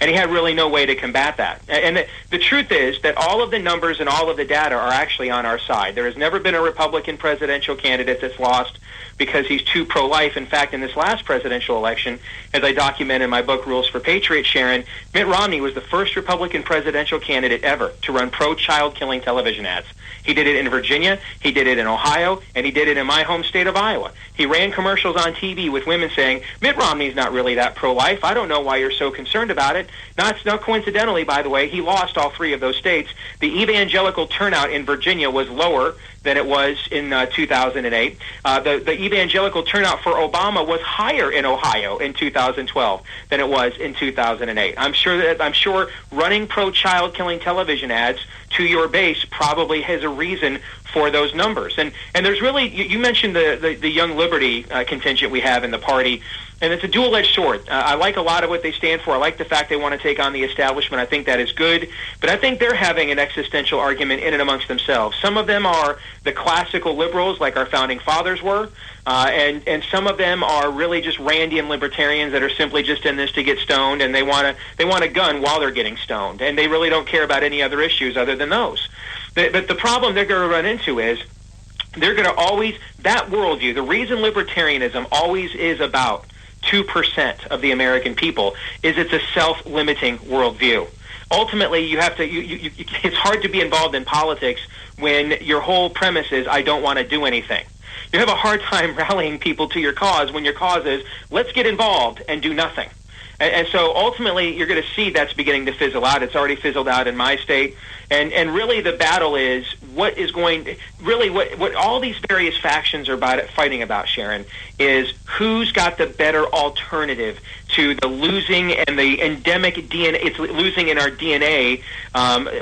And he had really no way to combat that. And the truth is that all of the numbers and all of the data are actually on our side. There has never been a Republican presidential candidate that's lost because he's too pro-life. In fact, in this last presidential election, as I document in my book, Rules for Patriots, Sharon, Mitt Romney was the first Republican presidential candidate ever to run pro-child killing television ads. He did it in Virginia, he did it in Ohio, and he did it in my home state of Iowa. He ran commercials on TV with women saying, Mitt Romney's not really that pro-life. I don't know why you're so concerned about it. Not coincidentally, by the way, he lost all 3 of those states. The evangelical turnout in Virginia was lower than it was in 2008. The evangelical turnout for Obama was higher in Ohio in 2012 than it was in 2008. I'm sure running pro-child killing television ads to your base probably has a reason for those numbers. And there's really, you mentioned the Young Liberty contingent we have in the party. And it's a dual-edged sword. I like a lot of what they stand for. I like the fact they want to take on the establishment. I think that is good. But I think they're having an existential argument in and amongst themselves. Some of them are the classical liberals, like our founding fathers were, and some of them are really just Randian libertarians that are simply just in this to get stoned, and they want a gun while they're getting stoned, and they really don't care about any other issues other than those. But the problem they're going to run into is they're going to always, that worldview, the reason libertarianism always is about 2% of the American people is it's a self-limiting worldview. Ultimately, you have to. It's hard to be involved in politics when your whole premise is I don't want to do anything. You have a hard time rallying people to your cause when your cause is let's get involved and do nothing. And so ultimately, you're going to see that's beginning to fizzle out. It's already fizzled out in my state. And really the battle is what is going – really what all these various factions are fighting about, Sharon, is who's got the better alternative to the losing and the endemic DNA – it's losing in our DNA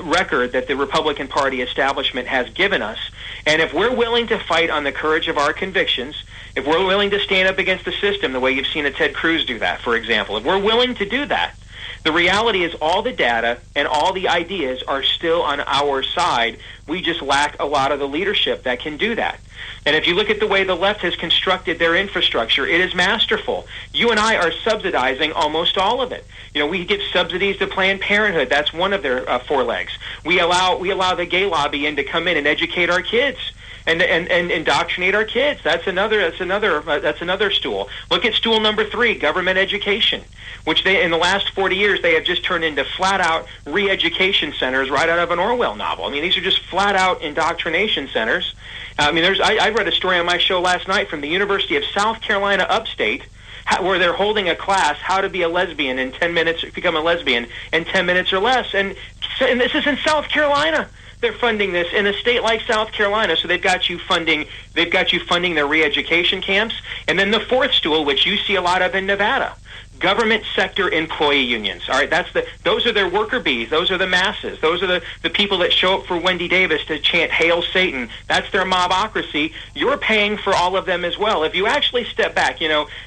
record that the Republican Party establishment has given us. And if we're willing to fight on the courage of our convictions, if we're willing to stand up against the system the way you've seen a Ted Cruz do that, for example, if we're willing to do that, the reality is all the data and all the ideas are still on our side. We just lack a lot of the leadership that can do that. And if you look at the way the left has constructed their infrastructure, it is masterful. You and I are subsidizing almost all of it. You know, we give subsidies to Planned Parenthood. That's one of their forelegs. We allow the gay lobby in to come in and educate our kids. And indoctrinate our kids. That's another stool. Look at stool number 3, government education, which they in the last 40 years they have just turned into flat-out re-education centers right out of an Orwell novel. I mean, these are just flat-out indoctrination centers. I mean, I read a story on my show last night from the University of South Carolina upstate, where they're holding a class, how to be a lesbian in 10 minutes, become a lesbian in 10 minutes or less. And this is in South Carolina. They're funding this in a state like South Carolina, so they've got you funding their re-education camps. And then the fourth stool, which you see a lot of in Nevada, government sector employee unions. All right, those are their worker bees. Those are the masses. Those are the people that show up for Wendy Davis to chant "Hail Satan." That's their mobocracy. You're paying for all of them as well. If you actually step back,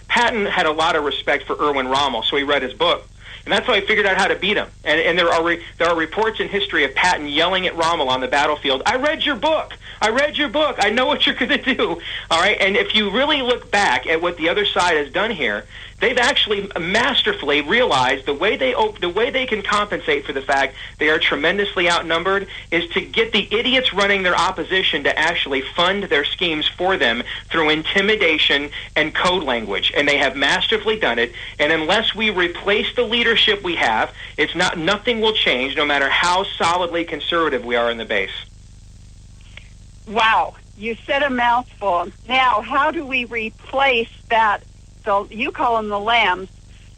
Patton had a lot of respect for Erwin Rommel, so he read his book. And that's how he figured out how to beat him. And there are reports in history of Patton yelling at Rommel on the battlefield, "I read your book. I read your book. I know what you're going to do." All right. And if you really look back at what the other side has done here, they've actually masterfully realized the way they can compensate for the fact they are tremendously outnumbered is to get the idiots running their opposition to actually fund their schemes for them through intimidation and code language. And they have masterfully done it. And unless we replace the leadership we have, nothing will change, no matter how solidly conservative we are in the base. Wow, you said a mouthful. Now, how do we replace that? So you call them the lambs.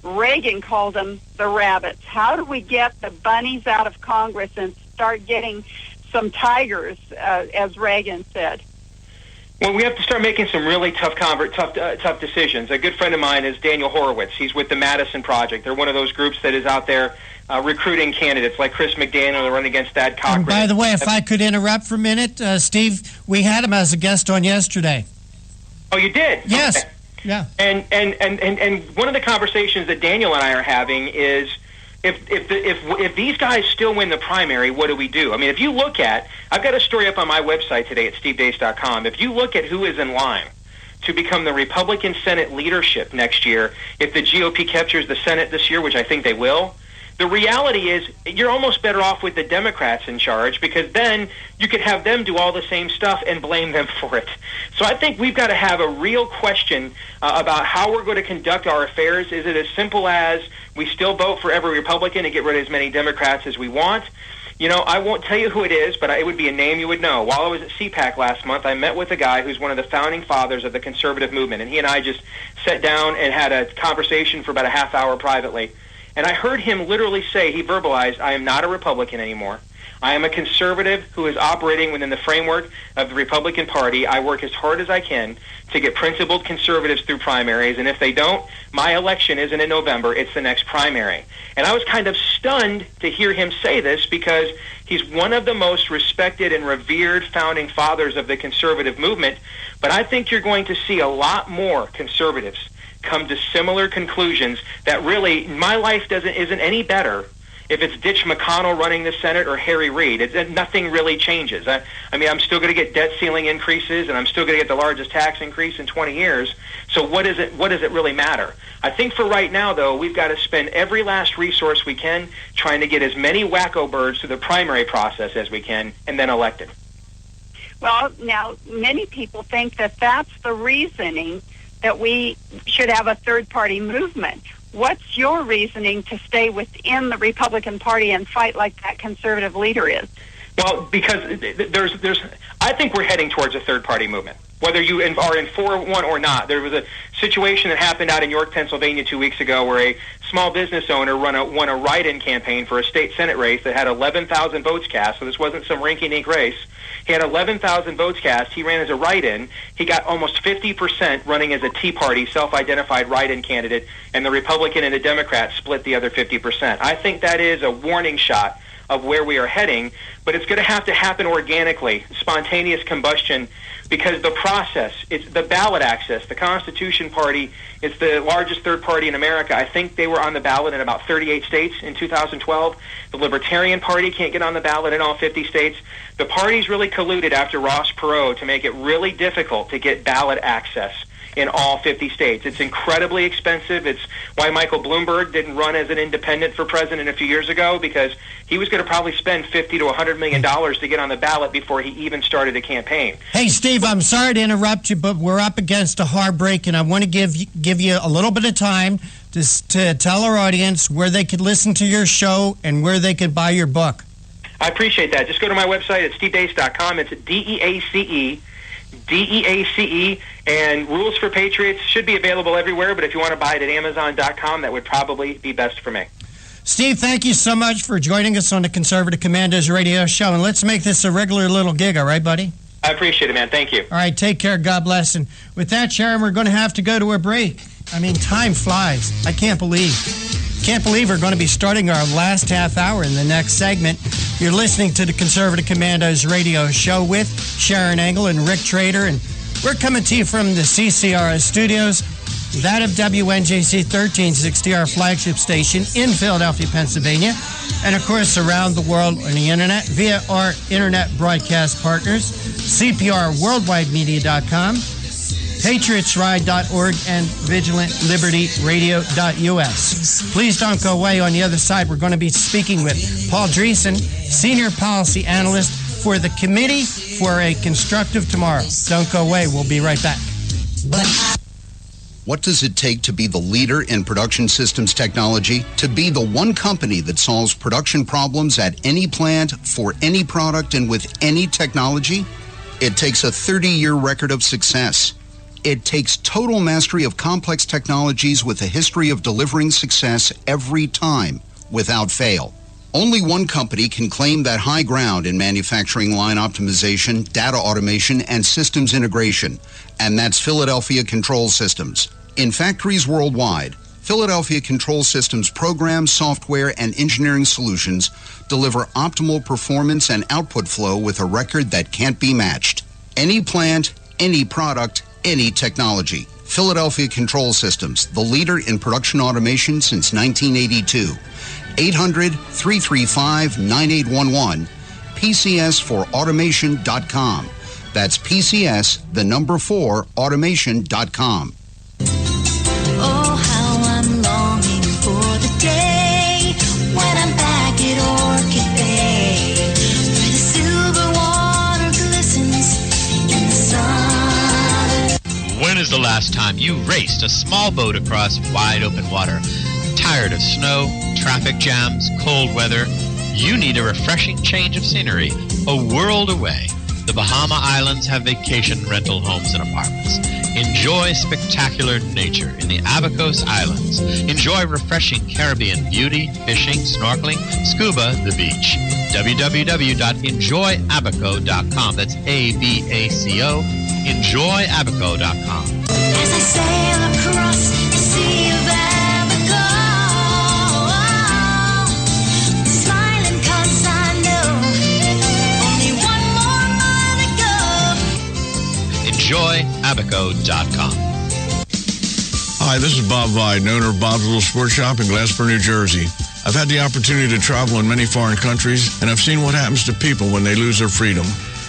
Reagan called them the rabbits. How do we get the bunnies out of Congress and start getting some tigers, as Reagan said? Well, we have to start making some really tough decisions. A good friend of mine is Daniel Horowitz. He's with the Madison Project. They're one of those groups that is out there recruiting candidates like Chris McDaniel to run against Thad Cochran. And by the way, if I could interrupt for a minute, Steve, we had him as a guest on yesterday. Oh, you did? Yes. Okay. Yeah. And one of the conversations that Daniel and I are having is if these guys still win the primary, what do we do? I mean, if you look at, I've got a story up on my website today at stevedeace.com. If you look at who is in line to become the Republican Senate leadership next year, if the GOP captures the Senate this year, which I think they will, the reality is you're almost better off with the Democrats in charge, because then you could have them do all the same stuff and blame them for it. So I think we've got to have a real question about how we're going to conduct our affairs. Is it as simple as we still vote for every Republican and get rid of as many Democrats as we want? I won't tell you who it is, but it would be a name you would know. While I was at CPAC last month, I met with a guy who's one of the founding fathers of the conservative movement, and he and I just sat down and had a conversation for about a half hour privately. And I heard him literally say, he verbalized, "I am not a Republican anymore. I am a conservative who is operating within the framework of the Republican Party. I work as hard as I can to get principled conservatives through primaries, and if they don't, my election isn't in November, it's the next primary." And I was kind of stunned to hear him say this, because he's one of the most respected and revered founding fathers of the conservative movement. But I think you're going to see a lot more conservatives come to similar conclusions that really my life isn't any better if it's Ditch McConnell running the Senate or Harry Reid. Nothing really changes. I mean, I'm still going to get debt ceiling increases, and I'm still going to get the largest tax increase in 20 years. So what does it really matter? I think for right now, though, we've got to spend every last resource we can trying to get as many wacko birds through the primary process as we can, and then elected. Well, now, many people think that that's the reasoning that we should have a third-party movement. What's your reasoning to stay within the Republican Party and fight like that conservative leader is? Well, because I think we're heading towards a third-party movement. Whether you are in for one or not, there was a situation that happened out in York, Pennsylvania 2 weeks ago where a small business owner won a write-in campaign for a state Senate race that had 11,000 votes cast, so this wasn't some rinky-dink race. He had 11,000 votes cast. He ran as a write-in. He got almost 50% running as a Tea Party self-identified write-in candidate, and the Republican and the Democrat split the other 50%. I think that is a warning shot of where we are heading, but it's going to have to happen organically, spontaneous combustion, because the process, it's the ballot access. The Constitution Party is the largest third party in America. I think they were on the ballot in about 38 states in 2012. The Libertarian Party can't get on the ballot in all 50 states. The parties really colluded after Ross Perot to make it really difficult to get ballot access in all 50 states. It's incredibly expensive. It's why Michael Bloomberg didn't run as an independent for president a few years ago, because he was going to probably spend $50 to $100 million to get on the ballot before he even started a campaign. Hey, Steve, I'm sorry to interrupt you, but we're up against a hard break, and I want to give you a little bit of time to tell our audience where they could listen to your show and where they could buy your book. I appreciate that. Just go to my website at stevedeace.com. It's DEACE. DEACE, and Rules for Patriots should be available everywhere, but if you want to buy it at Amazon.com, that would probably be best for me. Steve, thank you so much for joining us on the Conservative Commandos Radio Show, and let's make this a regular little gig, all right, buddy? I appreciate it, man. Thank you. All right, take care. God bless. And with that, Sharon, we're going to have to go to a break. I mean, time flies. I can't believe we're going to be starting our last half hour in the next segment. You're listening to the Conservative Commandos Radio Show with Sharon Engel and Rick Trader, and we're coming to you from the CCRS studios, that of WNJC 1360, our flagship station in Philadelphia, Pennsylvania, and of course around the world on the internet via our internet broadcast partners, CPRWorldwideMedia.com, PatriotsRide.org, and VigilantLibertyRadio.us. Please don't go away. On the other side, we're going to be speaking with Paul Dreesen, Senior Policy Analyst for the Committee for a Constructive Tomorrow. Don't go away. We'll be right back. What does it take to be the leader in production systems technology? To be the one company that solves production problems at any plant, for any product, and with any technology? It takes a 30-year record of success. It takes total mastery of complex technologies with a history of delivering success every time, without fail. Only one company can claim that high ground in manufacturing line optimization, data automation, and systems integration, and that's Philadelphia Control Systems. In factories worldwide, Philadelphia Control Systems programs, software, and engineering solutions deliver optimal performance and output flow with a record that can't be matched. Any plant, any product, any technology. Philadelphia Control Systems, the leader in production automation since 1982. 800-335-9811, PCS4automation.com. That's PCS, the number 4, automation.com. Oh, how I'm longing for the day when I'm back at Orchid Bay, where the silver water glistens in the sun. When is the last time you raced a small boat across wide open water? Tired of snow, traffic jams, cold weather? You need a refreshing change of scenery, a world away. The Bahama Islands have vacation rental homes and apartments. Enjoy spectacular nature in the Abacos Islands. Enjoy refreshing Caribbean beauty, fishing, snorkeling, scuba, the beach. www.enjoyabaco.com. That's ABACO. Enjoyabaco.com. As I sail across the sea of Abaco, smiling 'cause I know only one more mile to go. Enjoyabaco.com. Hi, this is Bob Viden, owner of Bob's Little Sports Shop in Glassboro, New Jersey. I've had the opportunity to travel in many foreign countries, and I've seen what happens to people when they lose their freedom.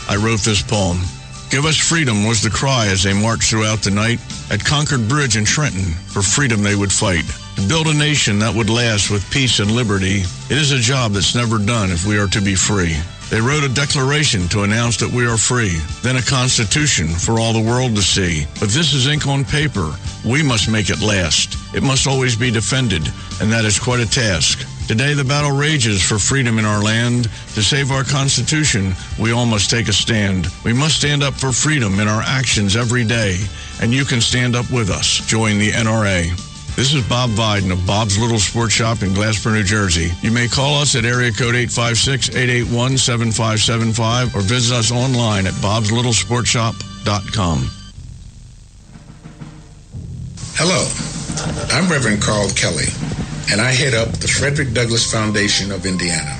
I wrote this poem. Give us freedom was the cry as they marched throughout the night. At Concord Bridge in Trenton, for freedom they would fight. To build a nation that would last with peace and liberty, it is a job that's never done if we are to be free. They wrote a declaration to announce that we are free, then a constitution for all the world to see. But this is ink on paper. We must make it last. It must always be defended, and that is quite a task. Today the battle rages for freedom in our land. To save our Constitution, we all must take a stand. We must stand up for freedom in our actions every day, and you can stand up with us. Join the NRA. This is Bob Viden of Bob's Little Sports Shop in Glassboro, New Jersey. You may call us at area code 856-881-7575 or visit us online at bobslittlesportshop.com. Hello, I'm Reverend Carl Kelly, and I head up the Frederick Douglass Foundation of Indiana.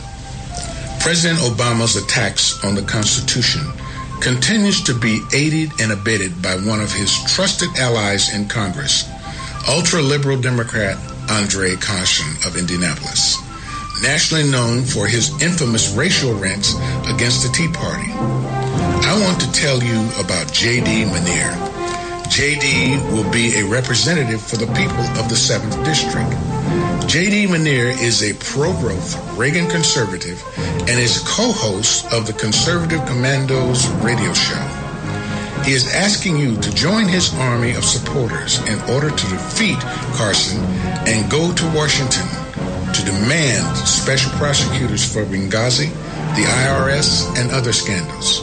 President Obama's attacks on the Constitution continues to be aided and abetted by one of his trusted allies in Congress, ultra-liberal Democrat Andre Caution of Indianapolis, nationally known for his infamous racial rants against the Tea Party. I want to tell you about J.D. Manier. J.D. will be a representative for the people of the 7th District. J.D. Manier is a pro-growth Reagan conservative and is co-host of the Conservative Commandos Radio Show. He is asking you to join his army of supporters in order to defeat Carson and go to Washington to demand special prosecutors for Benghazi, the IRS, and other scandals.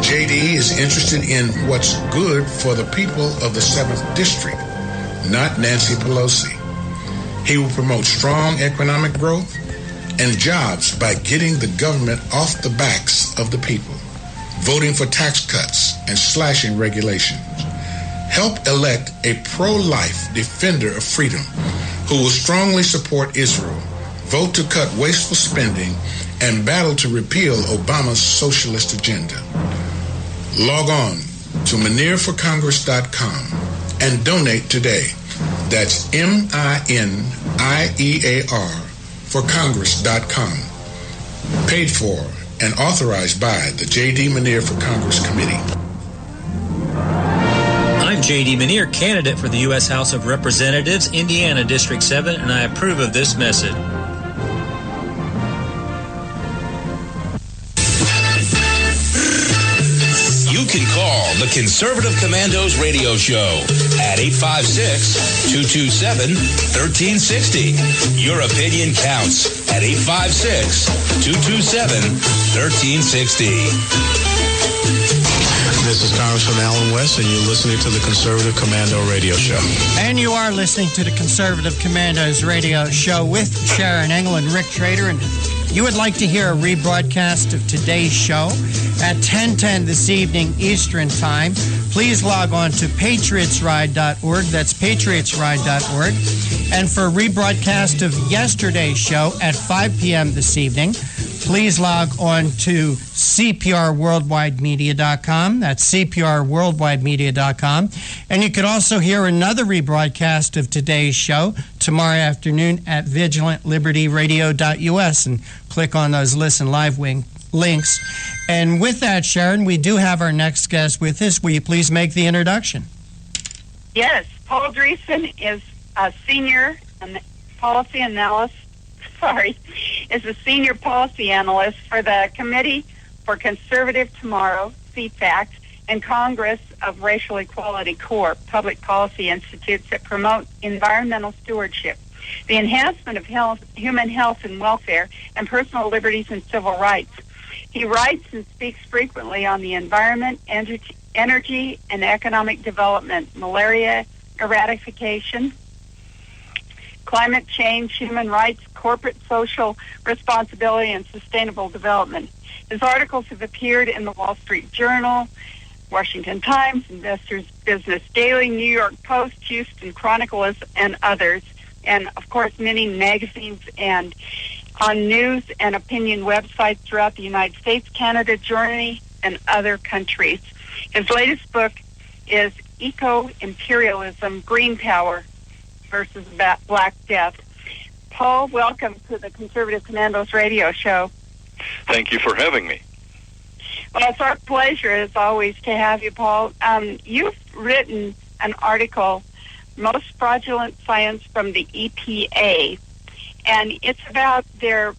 JD is interested in what's good for the people of the 7th District, not Nancy Pelosi. He will promote strong economic growth and jobs by getting the government off the backs of the people, voting for tax cuts and slashing regulations. Help elect a pro-life defender of freedom who will strongly support Israel, vote to cut wasteful spending, and battle to repeal Obama's socialist agenda. Log on to MinierForCongress.com and donate today. That's MINIEAR for Congress.com. Paid for and authorized by the J.D. Minier for Congress Committee. I'm J.D. Minier, candidate for the U.S. House of Representatives, Indiana District 7, and I approve of this message. You can call the Conservative Commandos radio show at 856-227-1360. Your opinion counts at 856-227-1360. This is Congressman Alan West, and you're listening to the Conservative Commando Radio Show. And you are listening to the Conservative Commandos Radio Show with Sharon Engel and Rick Trader. And you would like to hear a rebroadcast of today's show at 10:10 this evening Eastern Time, please log on to patriotsride.org. That's patriotsride.org. And for a rebroadcast of yesterday's show at 5 p.m. this evening, please log on to cprworldwidemedia.com. That's cprworldwidemedia.com. And you could also hear another rebroadcast of today's show tomorrow afternoon at vigilantlibertyradio.us and click on those Listen Live links. And with that, Sharon, we do have our next guest with us. Will you please make the introduction? Yes, Paul Dreesen is a senior policy analyst. Is a senior policy analyst for the Committee for Conservative Tomorrow, CFAC, and Congress of Racial Equality Corps, public policy institutes that promote environmental stewardship, the enhancement of human health and welfare, and personal liberties and civil rights. He writes and speaks frequently on the environment, energy, and economic development, malaria eradication, climate change, human rights, corporate social responsibility, and sustainable development. His articles have appeared in the Wall Street Journal, Washington Times, Investors Business Daily, New York Post, Houston Chronicle, and others, and, of course, many magazines and on news and opinion websites throughout the United States, Canada, Germany, and other countries. His latest book is Eco-Imperialism, Green Power versus Black Death. Paul, welcome to the Conservative Commandos Radio Show. Thank you for having me. Well, it's our pleasure, as always, to have you, Paul. You've written an article, Most Fraudulent Science from the EPA, and it's about their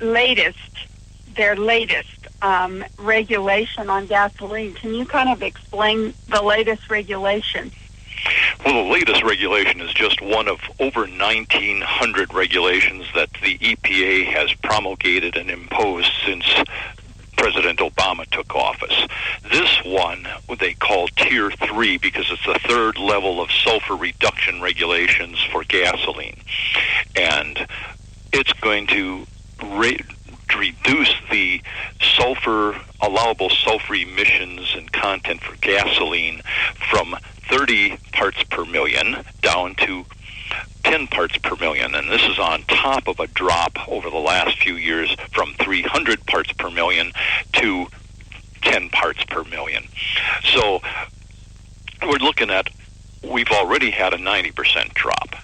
latest regulation on gasoline. Can you kind of explain the latest regulation? Well, the latest regulation is just one of over 1,900 regulations that the EPA has promulgated and imposed since President Obama took office. This one, they call Tier 3 because it's the third level of sulfur reduction regulations for gasoline. And it's going to reduce the allowable sulfur emissions and content for gasoline from 30 parts per million down to 10 parts per million, and this is on top of a drop over the last few years from 300 parts per million to 10 parts per million. So we're looking at, we've already had a 90% drop,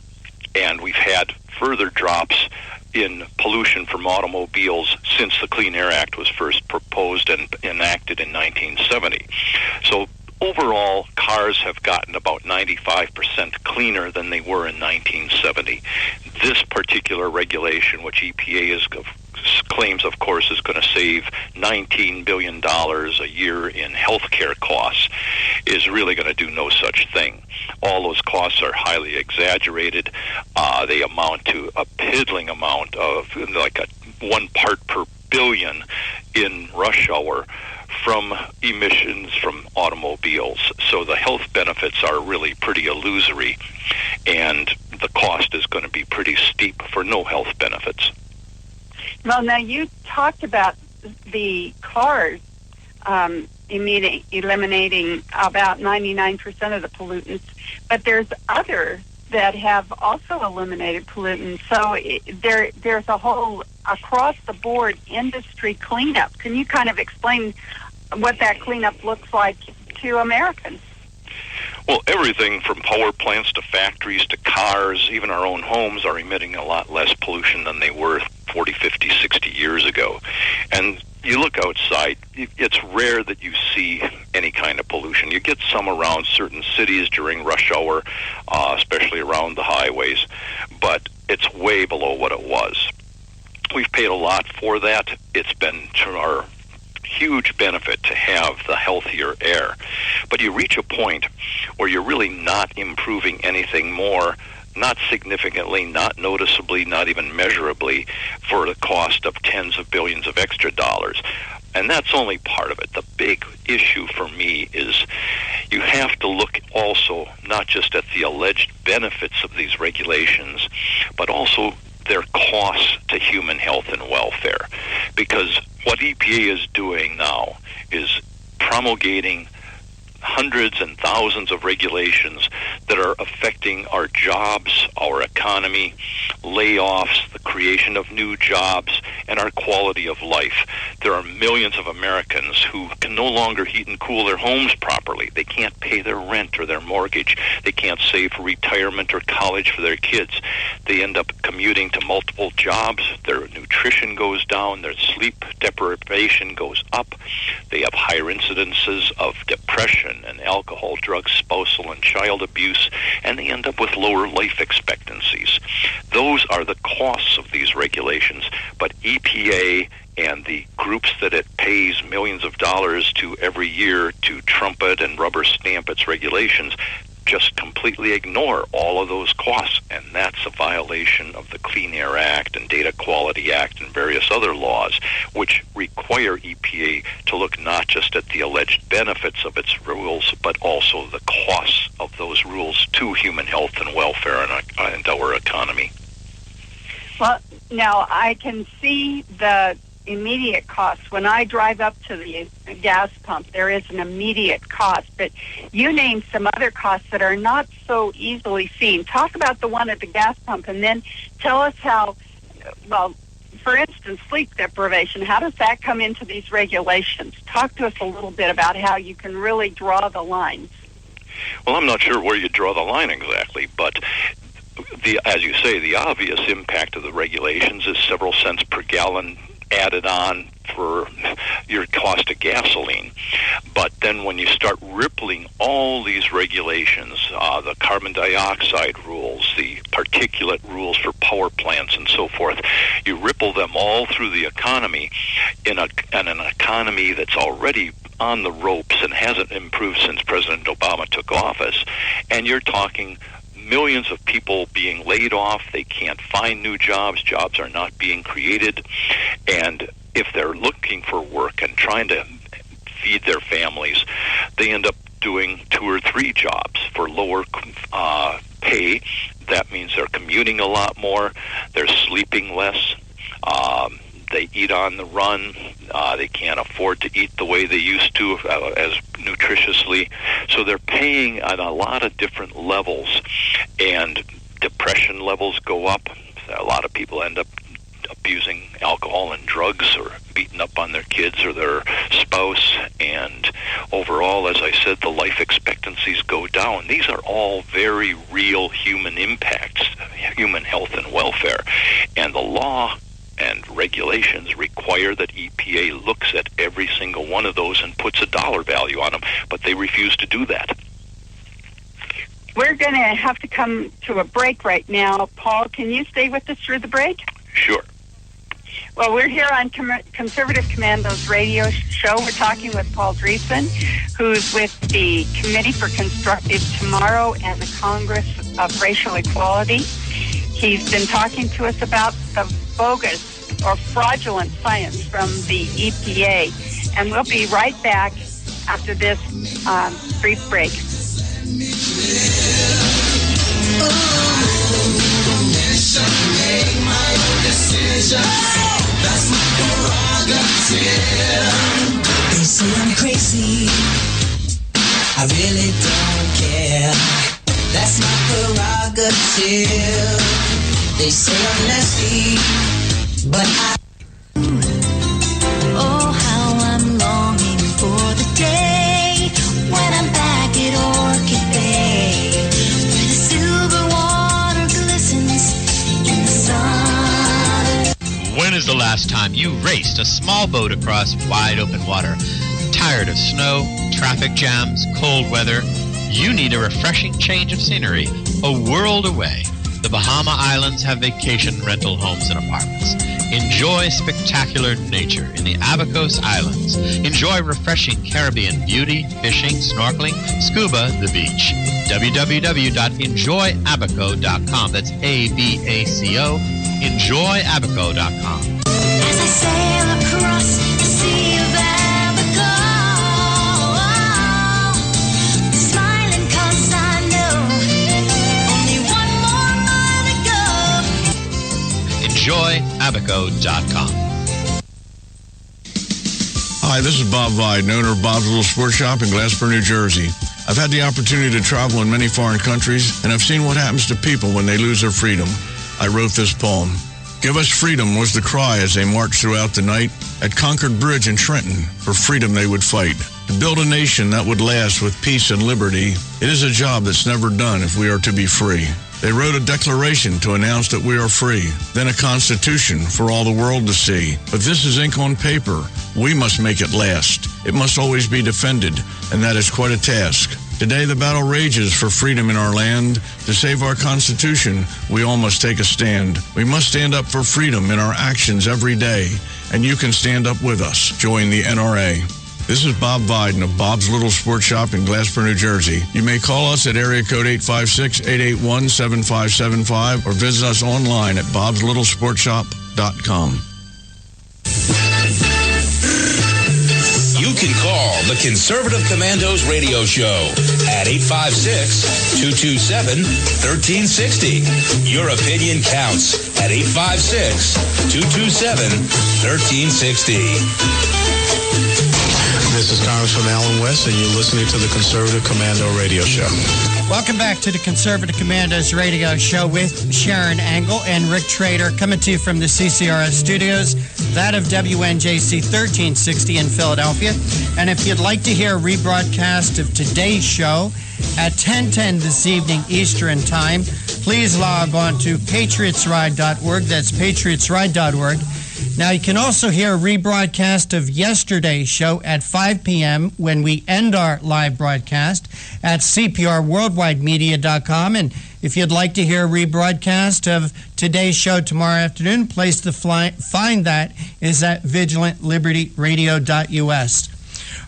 and we've had further drops in pollution from automobiles since the Clean Air Act was first proposed and enacted in 1970. So overall, cars have gotten about 95% cleaner than they were in 1970. This particular regulation, which EPA claims, of course, is going to save $19 billion a year in health care costs, is really going to do no such thing. All those costs are highly exaggerated. They amount to a piddling amount of like 1 part per billion in rush hour from emissions from automobiles. So the health benefits are really pretty illusory, and the cost is going to be pretty steep for no health benefits. Well, now you talked about the cars eliminating about 99% of the pollutants, but there's others that have also eliminated pollutants. So there's a whole across-the-board industry cleanup. Can you kind of explain what that cleanup looks like to Americans? Well, everything from power plants to factories to cars, even our own homes, are emitting a lot less pollution than they were 40, 50, 60 years ago. And you look outside, it's rare that you see any kind of pollution. You get some around certain cities during rush hour, especially around the highways, but it's way below what it was. We've paid a lot for that. It's been to our huge benefit to have the healthier air. But you reach a point where you're really not improving anything more, not significantly, not noticeably, not even measurably, for the cost of tens of billions of extra dollars. And that's only part of it. The big issue for me is you have to look also not just at the alleged benefits of these regulations, but also their costs to human health and welfare. Because what EPA is doing now is promulgating hundreds and thousands of regulations that are affecting our jobs, our economy, layoffs, the creation of new jobs, and our quality of life. There are millions of Americans who can no longer heat and cool their homes properly. They can't pay their rent or their mortgage. They can't save for retirement or college for their kids. They end up commuting to multiple jobs. Their nutrition goes down. Their sleep deprivation goes up. They have higher incidences of depression and alcohol, drugs, spousal and child abuse, and they end up with lower life expectancies. Those are the costs of these regulations, but EPA and the groups that it pays millions of dollars to every year to trumpet and rubber stamp its regulations just completely ignore all of those costs, and that's a violation of the Clean Air Act and Data Quality Act and various other laws, which require EPA to look not just at the alleged benefits of its rules, but also the costs of those rules to human health and welfare and our economy. Well, now I can see the immediate costs. When I drive up to the gas pump, there is an immediate cost, but you named some other costs that are not so easily seen. Talk about the one at the gas pump, and then tell us how, well, for instance, sleep deprivation, how does that come into these regulations? Talk to us a little bit about how you can really draw the lines. Well, I'm not sure where you draw the line exactly, but as you say, the obvious impact of the regulations is several cents per gallon added on for your cost of gasoline. But then when you start rippling all these regulations, the carbon dioxide rules, the particulate rules for power plants and so forth, you ripple them all through the economy in an economy that's already on the ropes and hasn't improved since President Obama took office, and you're talking millions of people being laid off. They can't find new jobs. Jobs are not being created. And if they're looking for work and trying to feed their families, they end up doing 2 or 3 jobs for lower pay. That means they're commuting a lot more. They're sleeping less. They eat on the run. They can't afford to eat the way they used to, as nutritiously. So they're paying on a lot of different levels, and depression levels go up. A lot of people end up abusing alcohol and drugs or beating up on their kids or their spouse. And overall, as I said, the life expectancies go down. These are all very real human impacts, human health and welfare. And the law and regulations require that EPA looks at every single one of those and puts a dollar value on them, but they refuse to do that. We're going to have to come to a break right now. Paul, can you stay with us through the break? Sure. Well, we're here on Conservative Commandos Radio Show. We're talking with Paul Dreesen, who's with the Committee for Constructive Tomorrow and the Congress of Racial Equality. He's been talking to us about the bogus or fraudulent science from the EPA. And we'll be right back after this brief break. They say I'm crazy, I really don't care. That's my prerogative. They say I'm nasty, but I... Oh, how I'm longing for the day when I'm back at Orchid Bay, where the silver water glistens in the sun. When is the last time you raced a small boat across wide open water? Tired of snow, traffic jams, cold weather? You need a refreshing change of scenery, a world away. The Bahama Islands have vacation rental homes and apartments. Enjoy spectacular nature in the Abacos Islands. Enjoy refreshing Caribbean beauty, fishing, snorkeling, scuba, the beach. www.enjoyabaco.com. That's A-B-A-C-O. Enjoyabaco.com. As I sail across the sea of Abaco, smiling 'cause I know only one more mile to go. Enjoyabaco.com. Hi, this is Bob Viden, owner of Bob's Little Sports Shop in Glasper, New Jersey. I've had the opportunity to travel in many foreign countries, and I've seen what happens to people when they lose their freedom. I wrote this poem. Give us freedom was the cry as they marched throughout the night. At Concord Bridge in Trenton, for freedom they would fight. To build a nation that would last with peace and liberty, it is a job that's never done if we are to be free. They wrote a declaration to announce that we are free, then a constitution for all the world to see. But this is ink on paper. We must make it last. It must always be defended, and that is quite a task. Today the battle rages for freedom in our land. To save our Constitution, we all must take a stand. We must stand up for freedom in our actions every day, and you can stand up with us. Join the NRA. This is Bob Viden of Bob's Little Sports Shop in Glasper, New Jersey. You may call us at area code 856-881-7575 or visit us online at bobslittle.sportshop.com. You can call the Conservative Commandos radio show at 856-227-1360. Your opinion counts at 856-227-1360. This is Congressman Alan West, and you're listening to the Conservative Commando Radio Show. Welcome back to the Conservative Commandos Radio Show with Sharon Angle and Rick Trader, coming to you from the CCRS studios, that of WNJC 1360 in Philadelphia. And if you'd like to hear a rebroadcast of today's show at 10:10 this evening Eastern Time, please log on to patriotsride.org. That's patriotsride.org. Now, you can also hear a rebroadcast of yesterday's show at 5 p.m. when we end our live broadcast at cprworldwidemedia.com. And if you'd like to hear a rebroadcast of today's show tomorrow afternoon, place to find that is at vigilantlibertyradio.us.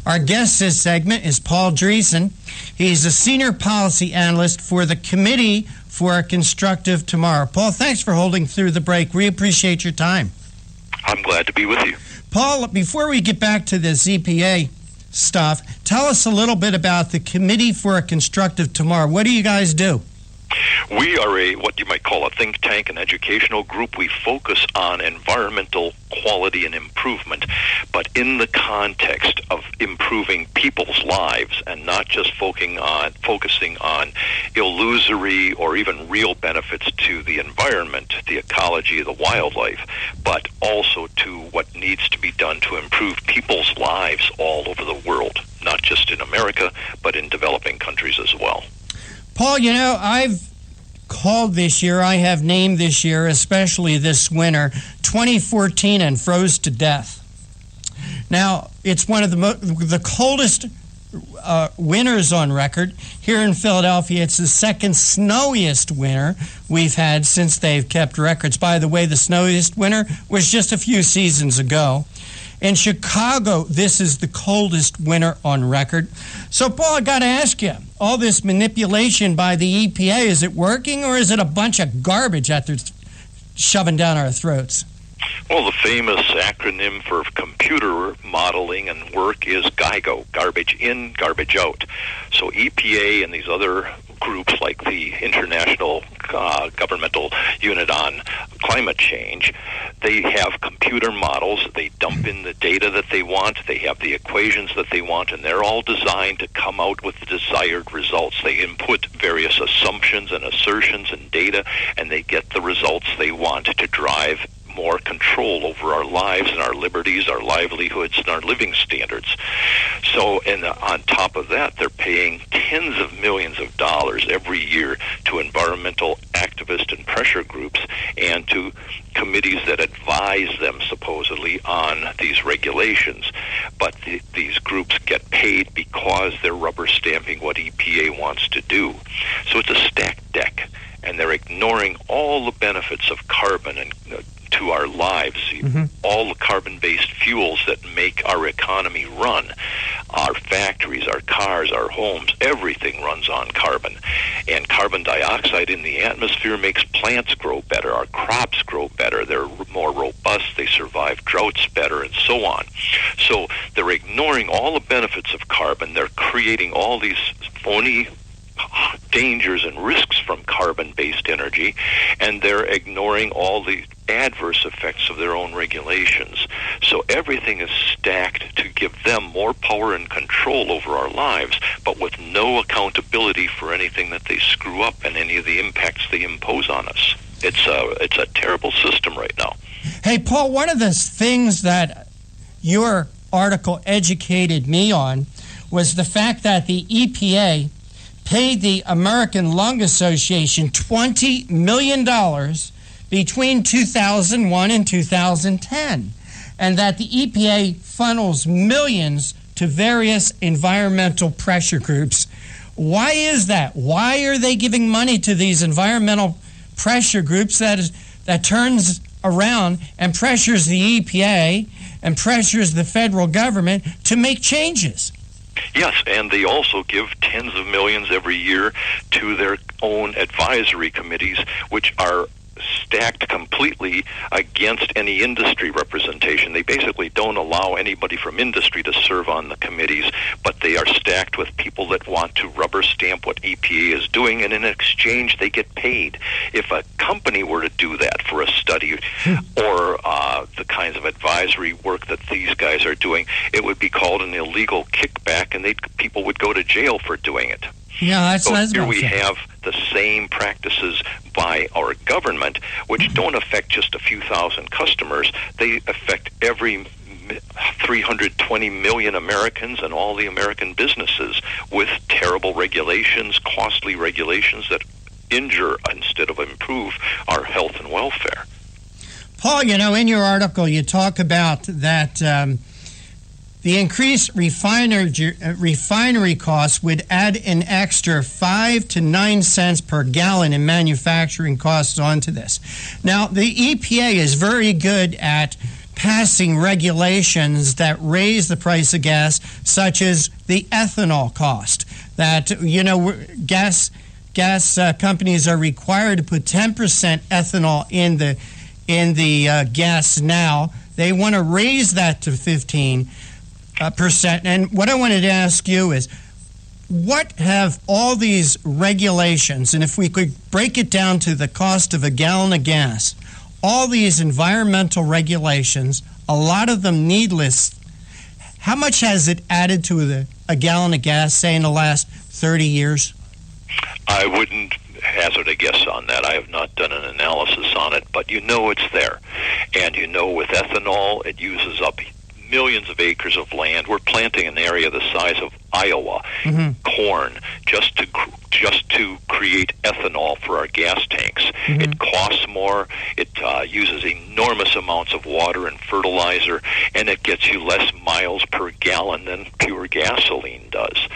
Our guest this segment is Paul Dreesen. He's a senior policy analyst for the Committee for a Constructive Tomorrow. Paul, thanks for holding through the break. We appreciate your time. I'm glad to be with you. Paul, before we get back to this EPA stuff, tell us a little bit about the Committee for a Constructive Tomorrow. What do you guys do? We are what you might call a think tank, an educational group. We focus on environmental quality and improvement, but in the context of improving people's lives and not just focusing on illusory or even real benefits to the environment, the ecology, the wildlife, but also to what needs to be done to improve people's lives all over the world, not just in America, but in developing countries as well. Paul, you know, I've called this year, I have named this year, especially this winter, 2014 and froze to death. Now, it's one of the coldest winters on record. Here in Philadelphia, it's the second snowiest winter we've had since they've kept records. By the way, the snowiest winter was just a few seasons ago. In Chicago, this is the coldest winter on record. So, Paul, I got to ask you, all this manipulation by the EPA, is it working or is it a bunch of garbage that they're shoving down our throats? Well, the famous acronym for computer modeling and work is GIGO, garbage in, garbage out. So EPA and these other groups like the International Governmental Unit on Climate Change, they have computer models. They dump in the data that they want. They have the equations that they want, and they're all designed to come out with the desired results. They input various assumptions and assertions and data, and they get the results they want to drive more control over our lives and our liberties, our livelihoods, and our living standards. So, and on top of that, they're paying tens of millions of dollars every year to environmental activist and pressure groups and to committees that advise them supposedly on these regulations. But these groups get paid because they're rubber stamping what EPA wants to do. So it's a stacked deck, and they're ignoring all the benefits of carbon and to our lives, all the carbon-based fuels that make our economy run. Our factories, our cars, our homes, everything runs on carbon. And carbon dioxide in the atmosphere makes plants grow better, our crops grow better, they're more robust, they survive droughts better, and so on. So they're ignoring all the benefits of carbon. They're creating all these phony dangers and risks from carbon-based energy, and they're ignoring all the adverse effects of their own regulations. So everything is stacked to give them more power and control over our lives, but with no accountability for anything that they screw up and any of the impacts they impose on us. It's a terrible system right now. Hey, Paul, one of the things that your article educated me on was the fact that the EPA paid the American Lung Association $20 million between 2001 and 2010, and that the EPA funnels millions to various environmental pressure groups. Why is that? Why are they giving money to these environmental pressure groups that turns around and pressures the EPA and pressures the federal government to make changes? Yes, and they also give tens of millions every year to their own advisory committees, which are stacked completely against any industry representation. They basically don't allow anybody from industry to serve on the committees, but they are stacked with people that want to rubber stamp what EPA is doing, and in exchange they get paid. If a company were to do that for a study or the kinds of advisory work that these guys are doing, it would be called an illegal kickback, and people would go to jail for doing it. Yeah, so here we have the same practices by our government, which don't affect just a few thousand customers. They affect every 320 million Americans and all the American businesses with terrible regulations, costly regulations that injure instead of improve our health and welfare. Paul, you know, in your article you talk about that the increased refinery costs would add an extra 5 to 9 cents per gallon in manufacturing costs onto this. Now, the EPA is very good at passing regulations that raise the price of gas, such as the ethanol cost. That, you know, gas companies are required to put 10% ethanol in the gas now. They want to raise that to 15%. And what I wanted to ask you is, what have all these regulations, and if we could break it down to the cost of a gallon of gas, all these environmental regulations, a lot of them needless, how much has it added to a gallon of gas, say, in the last 30 years? I wouldn't hazard a guess on that. I have not done an analysis on it, but you know it's there. And you know with ethanol, it uses up millions of acres of land. We're planting an area the size of Iowa, corn, just to create ethanol for our gas tanks. It costs more, it uses enormous amounts of water and fertilizer, and it gets you less miles per gallon than pure gasoline does.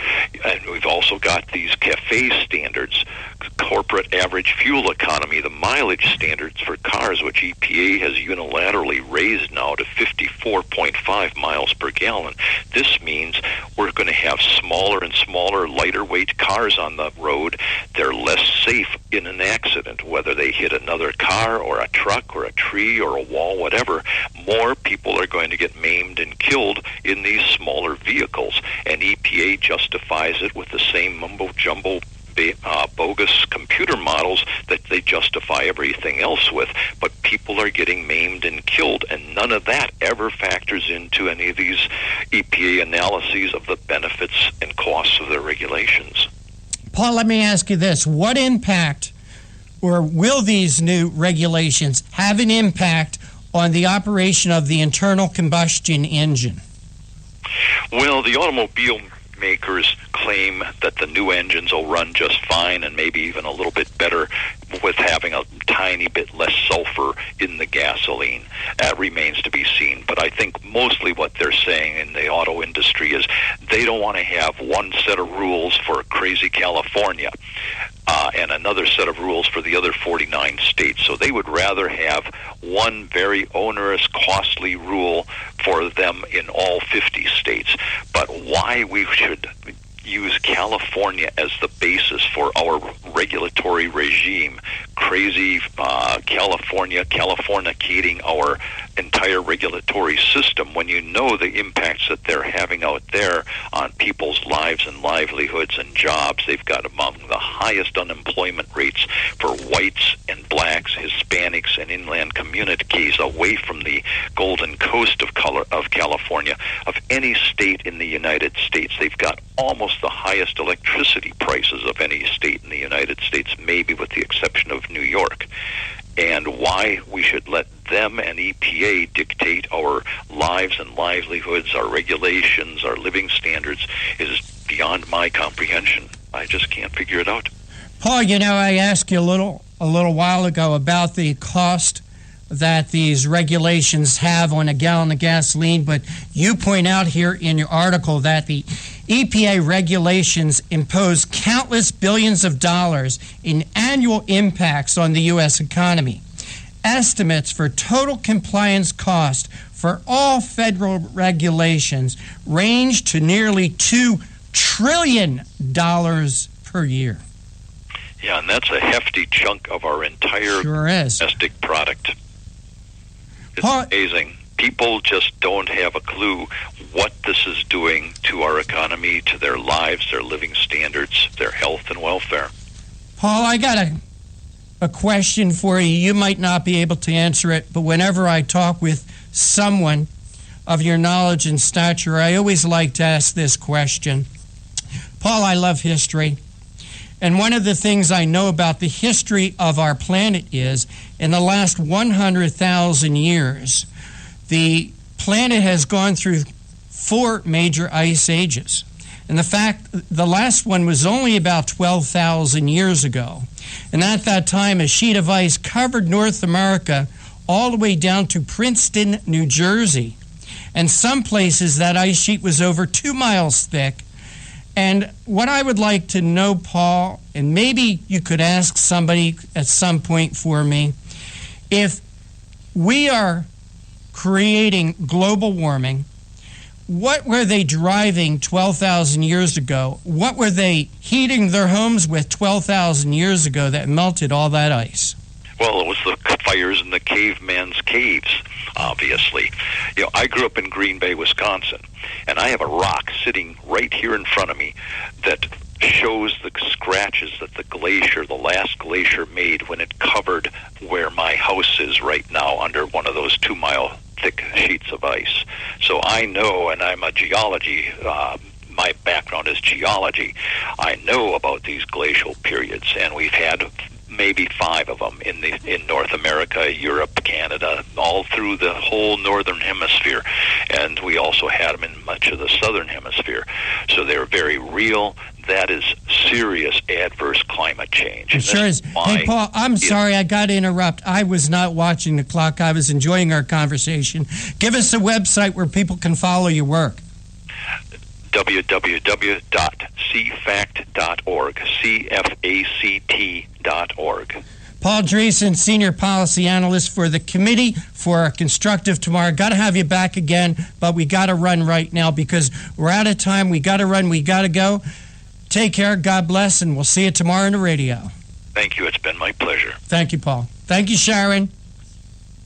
And we've also got these CAFE standards, corporate average fuel economy, the mileage standards for cars, which EPA has unilaterally raised now to 54.5 miles per gallon. This means we're going to have smaller and smaller, lighter weight cars on the road. They're less safe in an accident, whether they hit another car or a truck or a tree or a wall, whatever. More people are going to get maimed and killed in these smaller vehicles, and EPA justifies it with the same mumbo-jumbo bogus computer models that they justify everything else with. But people are getting maimed and killed, and none of that ever factors into any of these EPA analyses of the benefits and costs of their regulations. Paul, let me ask you this. What impact, or will these new regulations have an impact on the operation of the internal combustion engine? Well, the automobile makers claim that the new engines will run just fine and maybe even a little bit better with having a tiny bit less sulfur in the gasoline. That remains to be seen. But I think mostly what they're saying in the auto industry is they don't want to have one set of rules for crazy California and another set of rules for the other 49 states. So they would rather have one very onerous, costly rule for them in all 50 states. But why we should use California as the basis for our regulatory regime, crazy Californicating our entire regulatory system, when you know the impacts that they're having out there on people's lives and livelihoods and jobs. They've got among the highest unemployment rates for whites and blacks, Hispanics, and inland communities away from the Golden Coast of California of any state in the United States. They've got almost the highest electricity prices of any state in the United States, maybe with the exception of New York. And why we should let them and EPA dictate our lives and livelihoods, our regulations, our living standards is beyond my comprehension. I just can't figure it out. Paul, you know, I asked you a little while ago about the cost that these regulations have on a gallon of gasoline, but you point out here in your article that the EPA regulations impose countless billions of dollars in annual impacts on the U.S. economy. Estimates for total compliance cost for all federal regulations range to nearly $2 trillion per year. Yeah, and that's a hefty chunk of our entire domestic product. It's amazing. People just don't have a clue what this is doing to our economy, to their lives, their living standards, their health and welfare. Paul, I got a question for you. You might not be able to answer it, but whenever I talk with someone of your knowledge and stature, I always like to ask this question. Paul, I love history. And one of the things I know about the history of our planet is, in the last 100,000 years, the planet has gone through 4 major ice ages. And the last one was only about 12,000 years ago. And at that time, a sheet of ice covered North America all the way down to Princeton, New Jersey. And some places that ice sheet was over 2 miles thick. And what I would like to know, Paul, and maybe you could ask somebody at some point for me, if we are creating global warming, what were they driving 12,000 years ago? What were they heating their homes with 12,000 years ago that melted all that ice? Well, it was the fires in the caveman's caves, obviously. You know, I grew up in Green Bay, Wisconsin, and I have a rock sitting right here in front of me that shows the scratches that the last glacier made when it covered where my house is right now under one of those 2-mile thick sheets of ice. So I know, and I'm a geology, my background is geology, I know about these glacial periods, and we've had maybe 5 of them in North America, Europe, Canada, all through the whole northern hemisphere, and we also had them in much of the southern hemisphere. So they're very real. That is serious adverse climate change. It sure is. Hey, Paul, I'm sorry I got to interrupt. I was not watching the clock. I was enjoying our conversation. Give us a website where people can follow your work. www.cfact.org, CFACT.org. Paul Dreesen, Senior Policy Analyst for the Committee for Constructive Tomorrow. Got to have you back again, but we got to run right now because we're out of time. We got to run. We got to go. Take care. God bless, and we'll see you tomorrow on the radio. Thank you. It's been my pleasure. Thank you, Paul. Thank you, Sharon.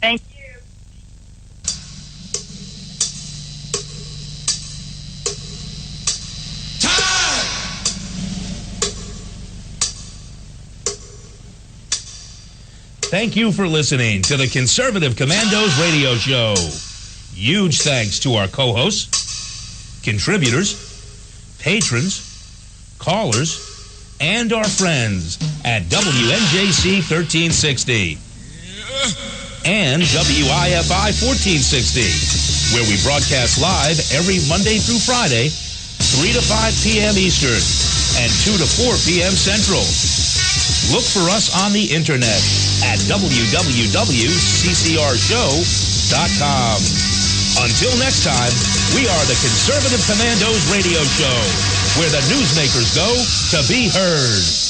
Thank you. Thank you for listening to the Conservative Commandos radio show. Huge thanks to our co-hosts, contributors, patrons, callers, and our friends at WNJC 1360 and WIFI 1460, where we broadcast live every Monday through Friday, 3 to 5 p.m. Eastern and 2 to 4 p.m. Central. Look for us on the internet at www.ccrshow.com. Until next time, we are the Conservative Commandos radio show, where the newsmakers go to be heard.